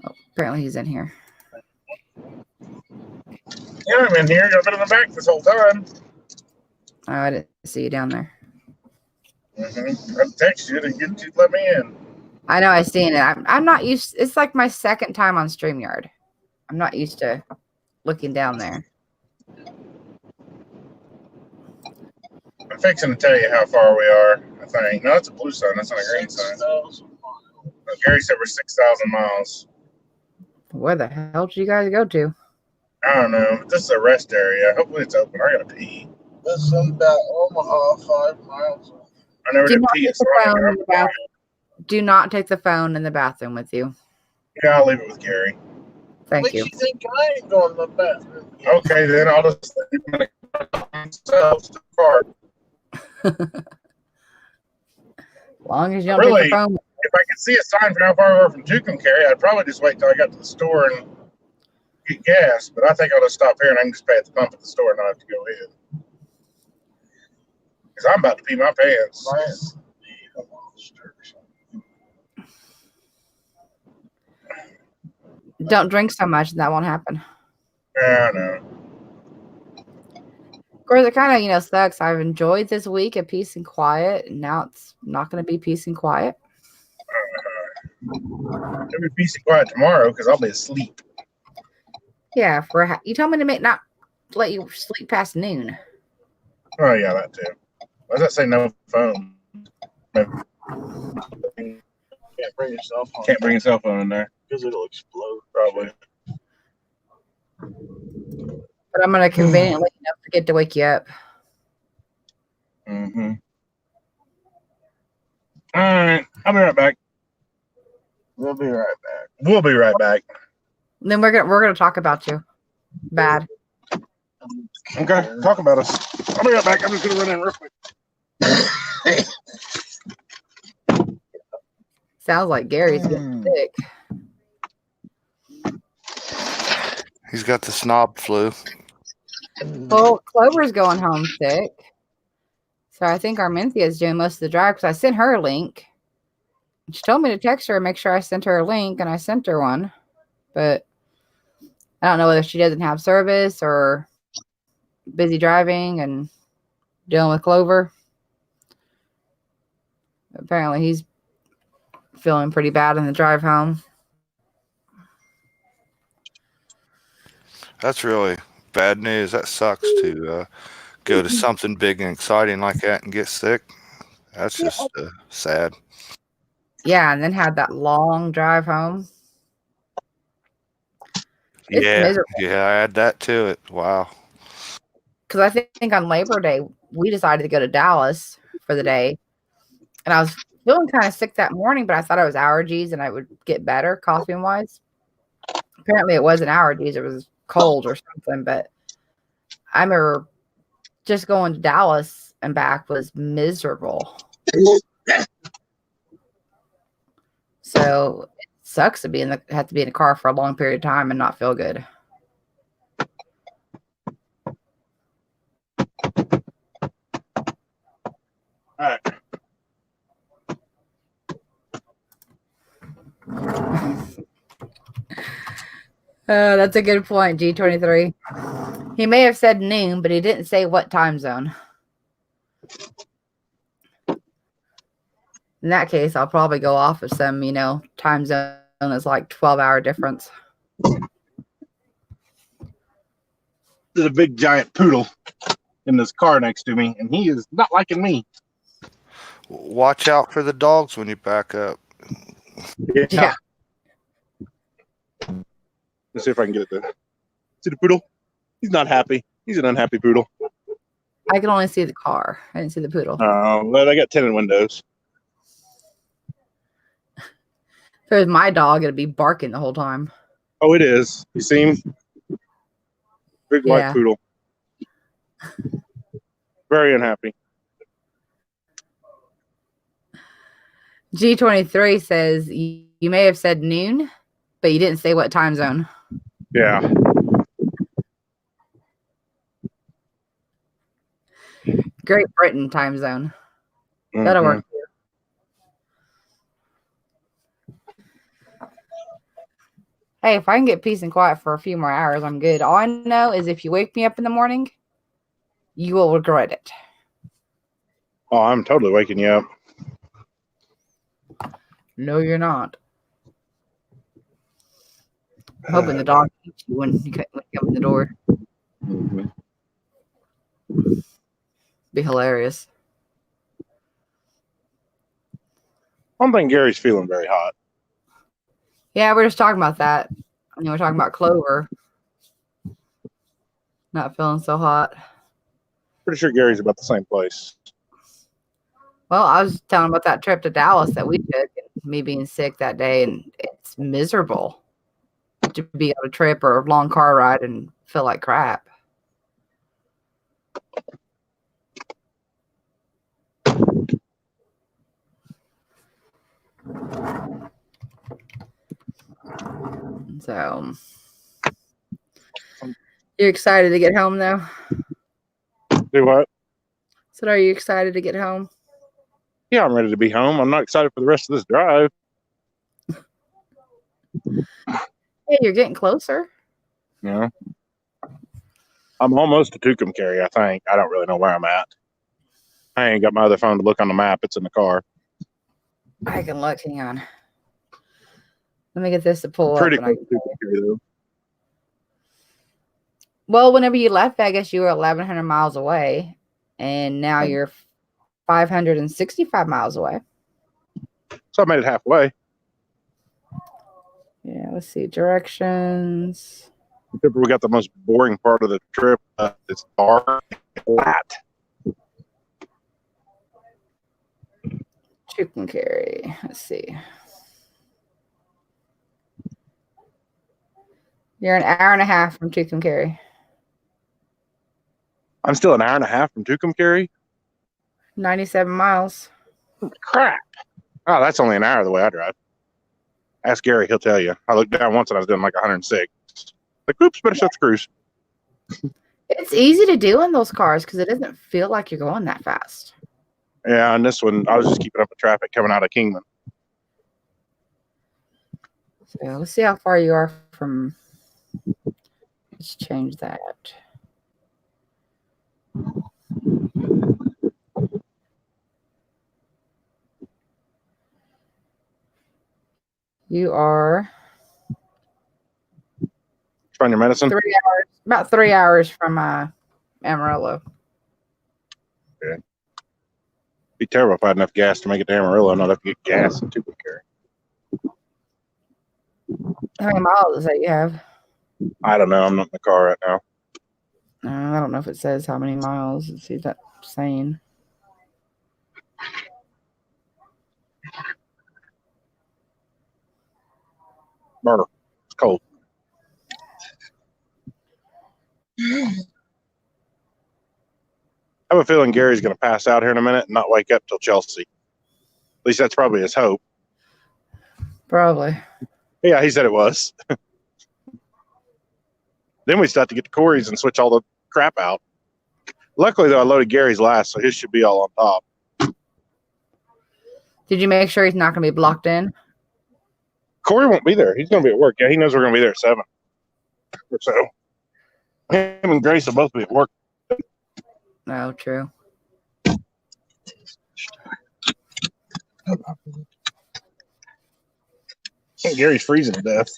Speaker 2: Oh, apparently he's in here.
Speaker 3: Yeah, I'm in here. I've been in the back this whole time.
Speaker 2: Oh, I didn't see you down there.
Speaker 3: I text you to get you to let me in.
Speaker 2: I know I seen it. I'm not used. It's like my second time on StreamYard. I'm not used to looking down there.
Speaker 3: I'm fixing to tell you how far we are, I think. No, it's a blue sign. That's not a green sign.
Speaker 1: 6,000 miles.
Speaker 3: Gary said we're 6,000 miles.
Speaker 2: Where the hell did you guys go to?
Speaker 3: I don't know. This is a rest area. Hopefully it's open. I gotta pee.
Speaker 1: This is about Omaha, 5 miles.
Speaker 3: I never
Speaker 2: Do
Speaker 3: did
Speaker 2: not
Speaker 3: pee.
Speaker 2: take
Speaker 3: So
Speaker 2: the phone in the bathroom. Do not take the phone in the bathroom with you.
Speaker 3: yeah, I'll leave it with Gary.
Speaker 2: Thank
Speaker 1: Makes
Speaker 2: you.
Speaker 1: you think I ain't going to the bathroom.
Speaker 3: Okay, then I'll just leave it myself to the car.
Speaker 2: As long as you don't take
Speaker 3: Really?
Speaker 2: the phone.
Speaker 3: If I could see a sign for how far we were from Tucumcari, I'd probably just wait till I got to the store and get gas. But I think I'll just stop here and I can just pay at the pump at the store and not have to go in. Because I'm about to pee my pants.
Speaker 2: Don't drink so much, and that won't happen.
Speaker 3: Yeah, I know.
Speaker 2: Of course, it kind of, sucks. I've enjoyed this week of peace and quiet, and now it's not going to be peace and quiet.
Speaker 3: It'll be peace and quiet tomorrow because I'll be asleep.
Speaker 2: Yeah, you told me to not let you sleep past noon.
Speaker 3: Oh, yeah, that too. Why does that say no phone?
Speaker 1: Can't bring your cell phone.
Speaker 3: Can't bring your cell phone in there.
Speaker 1: Because it'll explode.
Speaker 3: Probably.
Speaker 2: But I'm going to conveniently forget to wake you up.
Speaker 3: Mm-hmm. All right. I'll be right back.
Speaker 1: We'll be right back.
Speaker 3: We'll be right back.
Speaker 2: And then we're gonna talk about you. Bad.
Speaker 3: Okay. Talk about us. I'll be right back. I'm just going to run in real quick.
Speaker 2: Sounds like Gary's getting sick.
Speaker 4: He's got the snob flu.
Speaker 2: Well, Clover's going home sick. So I think Armenthia is doing most of the drive because I sent her a link. She told me to text her and make sure I sent her a link, and I sent her one. But I don't know whether she doesn't have service or busy driving and dealing with Clover. Apparently he's feeling pretty bad on the drive home.
Speaker 4: That's really bad news. That sucks to go to something big and exciting like that and get sick. That's just sad.
Speaker 2: Yeah, and then had that long drive home. It's miserable.
Speaker 4: Yeah, I add that to it. Wow.
Speaker 2: Because I think on Labor Day, we decided to go to Dallas for the day. And I was feeling kind of sick that morning, but I thought it was allergies and I would get better coughing-wise. Apparently it wasn't allergies. It was cold or something. But I remember just going to Dallas and back was miserable. So it sucks to have to be in a car for a long period of time and not feel good.
Speaker 3: All right.
Speaker 2: That's a good point, G23. He may have said noon, but he didn't say what time zone. In that case, I'll probably go off of some, time zone that's like 12-hour difference.
Speaker 3: There's a big giant poodle in this car next to me, and he is not liking me.
Speaker 4: Watch out for the dogs when you back up.
Speaker 2: Yeah.
Speaker 3: Let's see if I can get it to see the poodle. He's not happy. He's an unhappy poodle.
Speaker 2: I can only see the car. I didn't see the poodle.
Speaker 3: Well, they got tinted windows.
Speaker 2: If it was my dog, it'd be barking the whole time.
Speaker 3: Oh, it is. You see him? Big white
Speaker 2: Yeah.
Speaker 3: poodle. Very unhappy.
Speaker 2: G23 says you may have said noon, but you didn't say what time zone.
Speaker 3: Yeah.
Speaker 2: Great Britain time zone. That'll work. Hey, if I can get peace and quiet for a few more hours, I'm good. All I know is if you wake me up in the morning, you will regret it.
Speaker 3: Oh, I'm totally waking you up.
Speaker 2: No, you're not. I'm hoping the dog eats you when you come in the door.
Speaker 5: Mm-hmm.
Speaker 2: Be hilarious.
Speaker 3: I don't think Gary's feeling very hot.
Speaker 2: Yeah, we're just talking about that. I mean, we're talking about Clover. Not feeling so hot.
Speaker 3: Pretty sure Gary's about the same place.
Speaker 2: Well, I was telling about that trip to Dallas that we took, and me being sick that day, and it's miserable to be on a trip or a long car ride and feel like crap. So, you're excited to get home, though?
Speaker 3: Do what?
Speaker 2: So, are you excited to get home?
Speaker 3: Yeah, I'm ready to be home. I'm not excited for the rest of this drive.
Speaker 2: Hey, you're getting closer.
Speaker 3: Yeah. I'm almost to Tucumcari, I think. I don't really know where I'm at. I ain't got my other phone to look on the map. It's in the car.
Speaker 2: I can look. Hang on. Let me get this to pull
Speaker 3: Pretty
Speaker 2: up.
Speaker 3: close to Tucumcari, though.
Speaker 2: Well, whenever you left Vegas, you were 1,100 miles away, and now you're 565 miles away.
Speaker 3: So I made it halfway.
Speaker 2: Yeah, let's see. Directions.
Speaker 3: Except we got the most boring part of the trip. It's dark and flat.
Speaker 2: Tucumcari. Let's see. You're an hour and a half from Tucumcari.
Speaker 3: I'm still an hour and a half from Tucumcari?
Speaker 2: 97 miles.
Speaker 3: Crap. Oh, that's only an hour the way I drive. Ask Gary, he'll tell you. I looked down once and I was doing like 106. Like, oops, better shut the cruise.
Speaker 2: It's easy to do in those cars because it doesn't feel like you're going that fast.
Speaker 3: Yeah, and this one, I was just keeping up with traffic coming out of Kingman.
Speaker 2: So let's see how far you are from. Let's change that. You are
Speaker 3: Find your medicine?
Speaker 2: 3 hours, about 3 hours from Amarillo.
Speaker 3: Okay. Be terrible if I had enough gas to make it to Amarillo and not have to get gas in Tucumcari.
Speaker 2: How many miles does that you have?
Speaker 3: I don't know. I'm not in the car right now.
Speaker 2: I don't know if it says how many miles. Let's see if that's saying.
Speaker 3: Murder. It's cold. I have a feeling Gary's going to pass out here in a minute and not wake up till Chelsea. At least that's probably his hope.
Speaker 2: Probably.
Speaker 3: Yeah, he said it was. Then we start to get to Corey's and switch all the crap out. Luckily, though, I loaded Gary's last, so his should be all on top.
Speaker 2: Did you make sure he's not going to be blocked in?
Speaker 3: Corey won't be there. He's going to be at work. Yeah, he knows we're going to be there at 7 or so. Him and Grace will both be at work.
Speaker 2: No, true.
Speaker 3: I think Gary's freezing to death.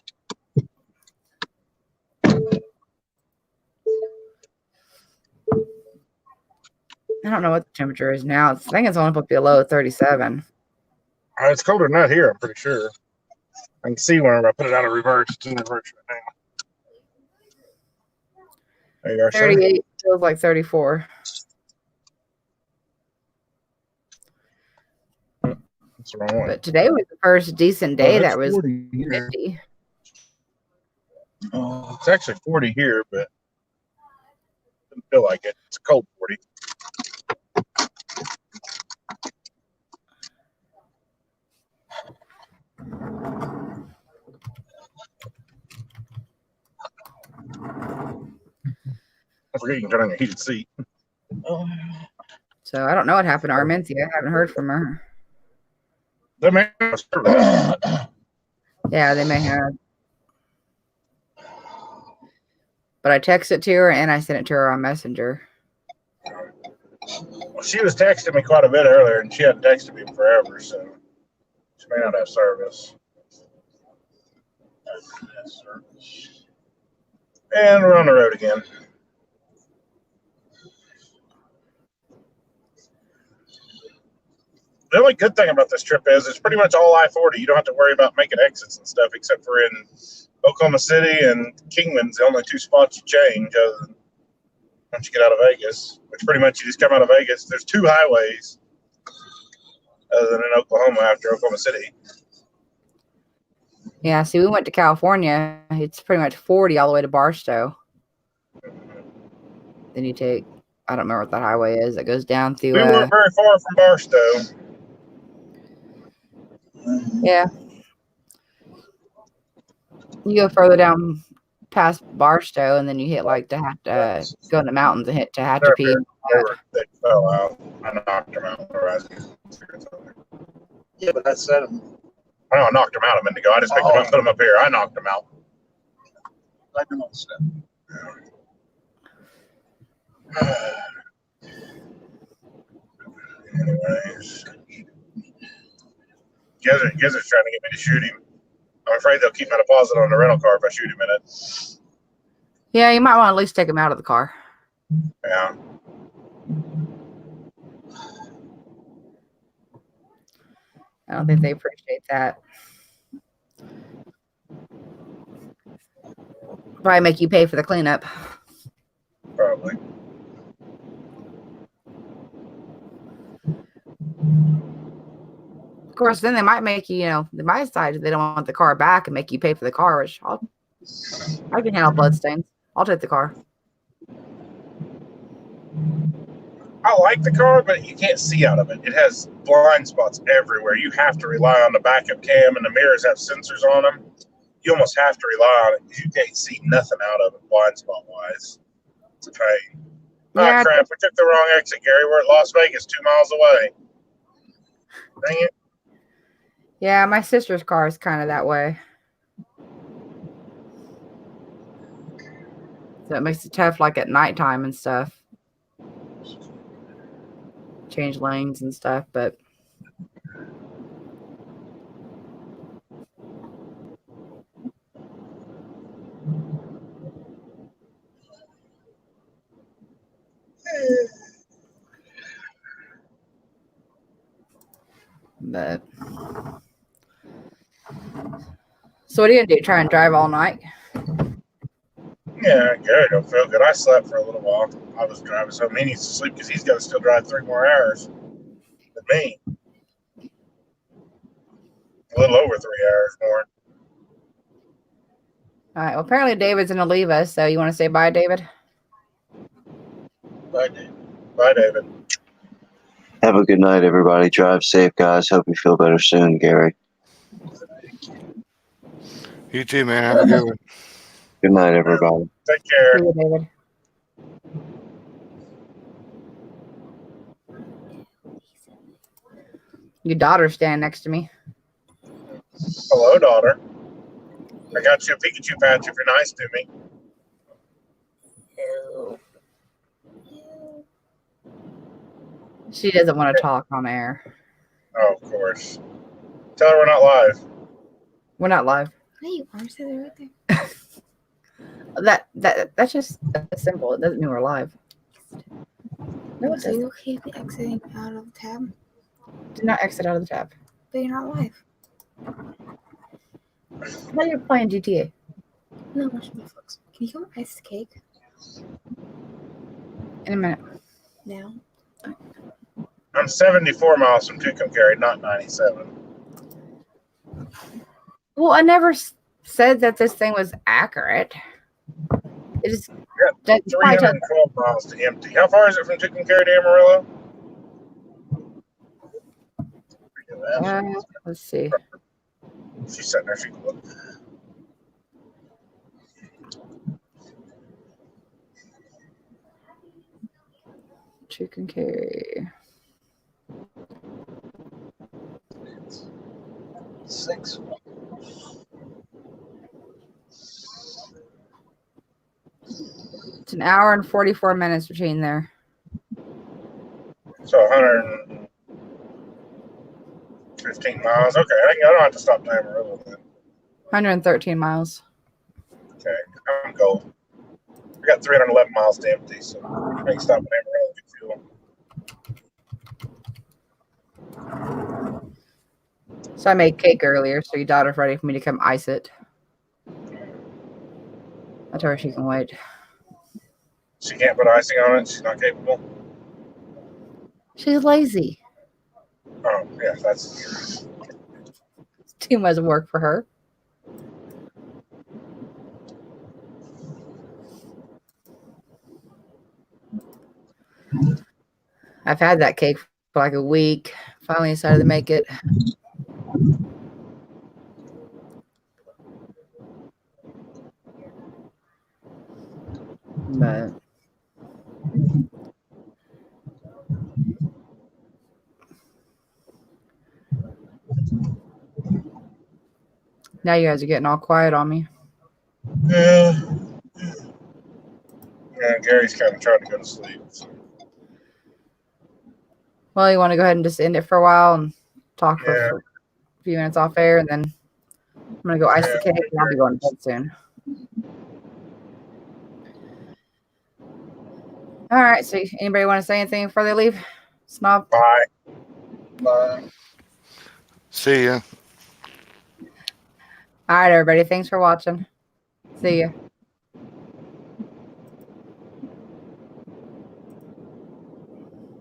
Speaker 2: I don't know what the temperature is now. I think it's only up below 37.
Speaker 3: It's colder than that here, I'm pretty sure. I can see whenever I put it out of reverse. It's in reverse right now. There you are,
Speaker 2: 38 feels like 34.
Speaker 3: That's the wrong one.
Speaker 2: But today was the first decent day that was
Speaker 3: 40 here.
Speaker 2: 50.
Speaker 3: It's actually 40 here, but it doesn't feel like it. It's a cold 40. I forget you can turn on your heated seat.
Speaker 2: So I don't know what happened to Armentia. I haven't heard from her.
Speaker 3: They may have service.
Speaker 2: Yeah, they may have. But I texted to her and I sent it to her on Messenger.
Speaker 3: Well, she was texting me quite a bit earlier, and she hadn't texted me forever, so she may not have service. And we're on the road again. The only good thing about this trip is it's pretty much all I-40. You don't have to worry about making exits and stuff, except for in Oklahoma City and Kingman's the only two spots you change other than once you get out of Vegas, which pretty much you just come out of Vegas. There's two highways other than in Oklahoma after Oklahoma City.
Speaker 2: Yeah, see, we went to California. It's pretty much 40 all the way to Barstow. Then you take, I don't remember what that highway is. That goes down through.
Speaker 3: We weren't very far from Barstow.
Speaker 2: Yeah. You go further down past Barstow, and then you hit like go in the mountains and hit Tehachapi.
Speaker 3: They fell out. I knocked them out.
Speaker 1: Yeah, but I said them.
Speaker 3: I know I knocked them out a minute ago. I just picked them up and put them up here. I knocked them out.
Speaker 1: I know stuff.
Speaker 3: Anyways. Gizzard's trying to get me to shoot him. I'm afraid they'll keep my deposit on the rental car if I shoot him in it.
Speaker 2: Yeah, you might want to at least take him out of the car.
Speaker 3: Yeah.
Speaker 2: I don't think they appreciate that. Probably make you pay for the cleanup.
Speaker 3: Probably.
Speaker 2: Of course, then they might make you, they might decide they don't want the car back and make you pay for the car, which I can handle bloodstains. I'll take the car.
Speaker 3: I like the car, but you can't see out of it. It has blind spots everywhere. You have to rely on the backup cam, and the mirrors have sensors on them. You almost have to rely on it because you can't see nothing out of it blind spot wise. It's a pain.
Speaker 2: Yeah,
Speaker 3: Oh, crap. We took the wrong exit, Gary. We're at Las Vegas, 2 miles away. Dang it.
Speaker 2: Yeah, my sister's car is kind of that way. So it makes it tough, like at nighttime and stuff. Change lanes and stuff, but so what are you gonna do? Try and drive all night?
Speaker 3: Yeah, Gary don't feel good. I slept for a little while. I was driving, so he needs to sleep because he's got to still drive 3 more hours than me. A little over 3 hours more.
Speaker 2: All right. Well, apparently David's gonna leave us, so you want to say bye, David?
Speaker 1: Bye, Dave.
Speaker 3: Bye, David.
Speaker 5: Have a good night, everybody. Drive safe, guys. Hope you feel better soon, Gary.
Speaker 4: You too, man. Have a good one.
Speaker 5: Good night, everybody.
Speaker 3: Take care.
Speaker 2: See you, David. Your daughter's standing next to me.
Speaker 3: Hello, daughter. I got you a Pikachu patch if you're nice to me.
Speaker 2: She doesn't want to talk on air.
Speaker 3: Oh, of course. Tell her we're not live.
Speaker 2: We're not live.
Speaker 6: Hey, where's it right there?
Speaker 2: That's just simple. It doesn't mean we're live.
Speaker 6: No, so you keep exiting out of the tab,
Speaker 2: Do not exit out of the tab.
Speaker 6: but you're not live.
Speaker 2: I thought you were playing GTA.
Speaker 6: No, watching Netflix. Can you go ice the cake
Speaker 2: In a minute.
Speaker 6: now?
Speaker 3: I'm 74 miles from Tucumcari, not 97.
Speaker 2: Well, I never said that this thing was accurate. It just
Speaker 3: Yeah, 312 miles to empty. How far is it from Tucumcari to Amarillo?
Speaker 2: let's see.
Speaker 3: She's sitting there. She can look.
Speaker 2: Chicken carry.
Speaker 1: 6.
Speaker 2: It's an hour and 44 minutes between there.
Speaker 3: So 115 miles. Okay, I don't have to stop to Amarillo then.
Speaker 2: 113 miles.
Speaker 3: Okay, I'm gold. I got 311 miles to empty, so I can stop in Amarillo and get fuel.
Speaker 2: So I made cake earlier, so your daughter's ready for me to come ice it. I told her she can wait.
Speaker 3: She can't put icing on it. She's not capable.
Speaker 2: She's lazy.
Speaker 3: Oh, yeah, that's.
Speaker 2: It's too much work for her. I've had that cake for like a week. Finally decided to make it. But now you guys are getting all quiet on me.
Speaker 3: Yeah. Yeah, Gary's kind of trying to go to sleep. So.
Speaker 2: Well, you want to go ahead and just end it for a while and talk for
Speaker 3: Yeah.
Speaker 2: a few minutes off air, and then I'm going to go ice the cake, and I'll be going to bed soon. All right, so anybody want to say anything before they leave? Snob?
Speaker 3: Bye.
Speaker 1: Bye.
Speaker 4: See ya.
Speaker 2: All right, everybody. Thanks for watching. See ya.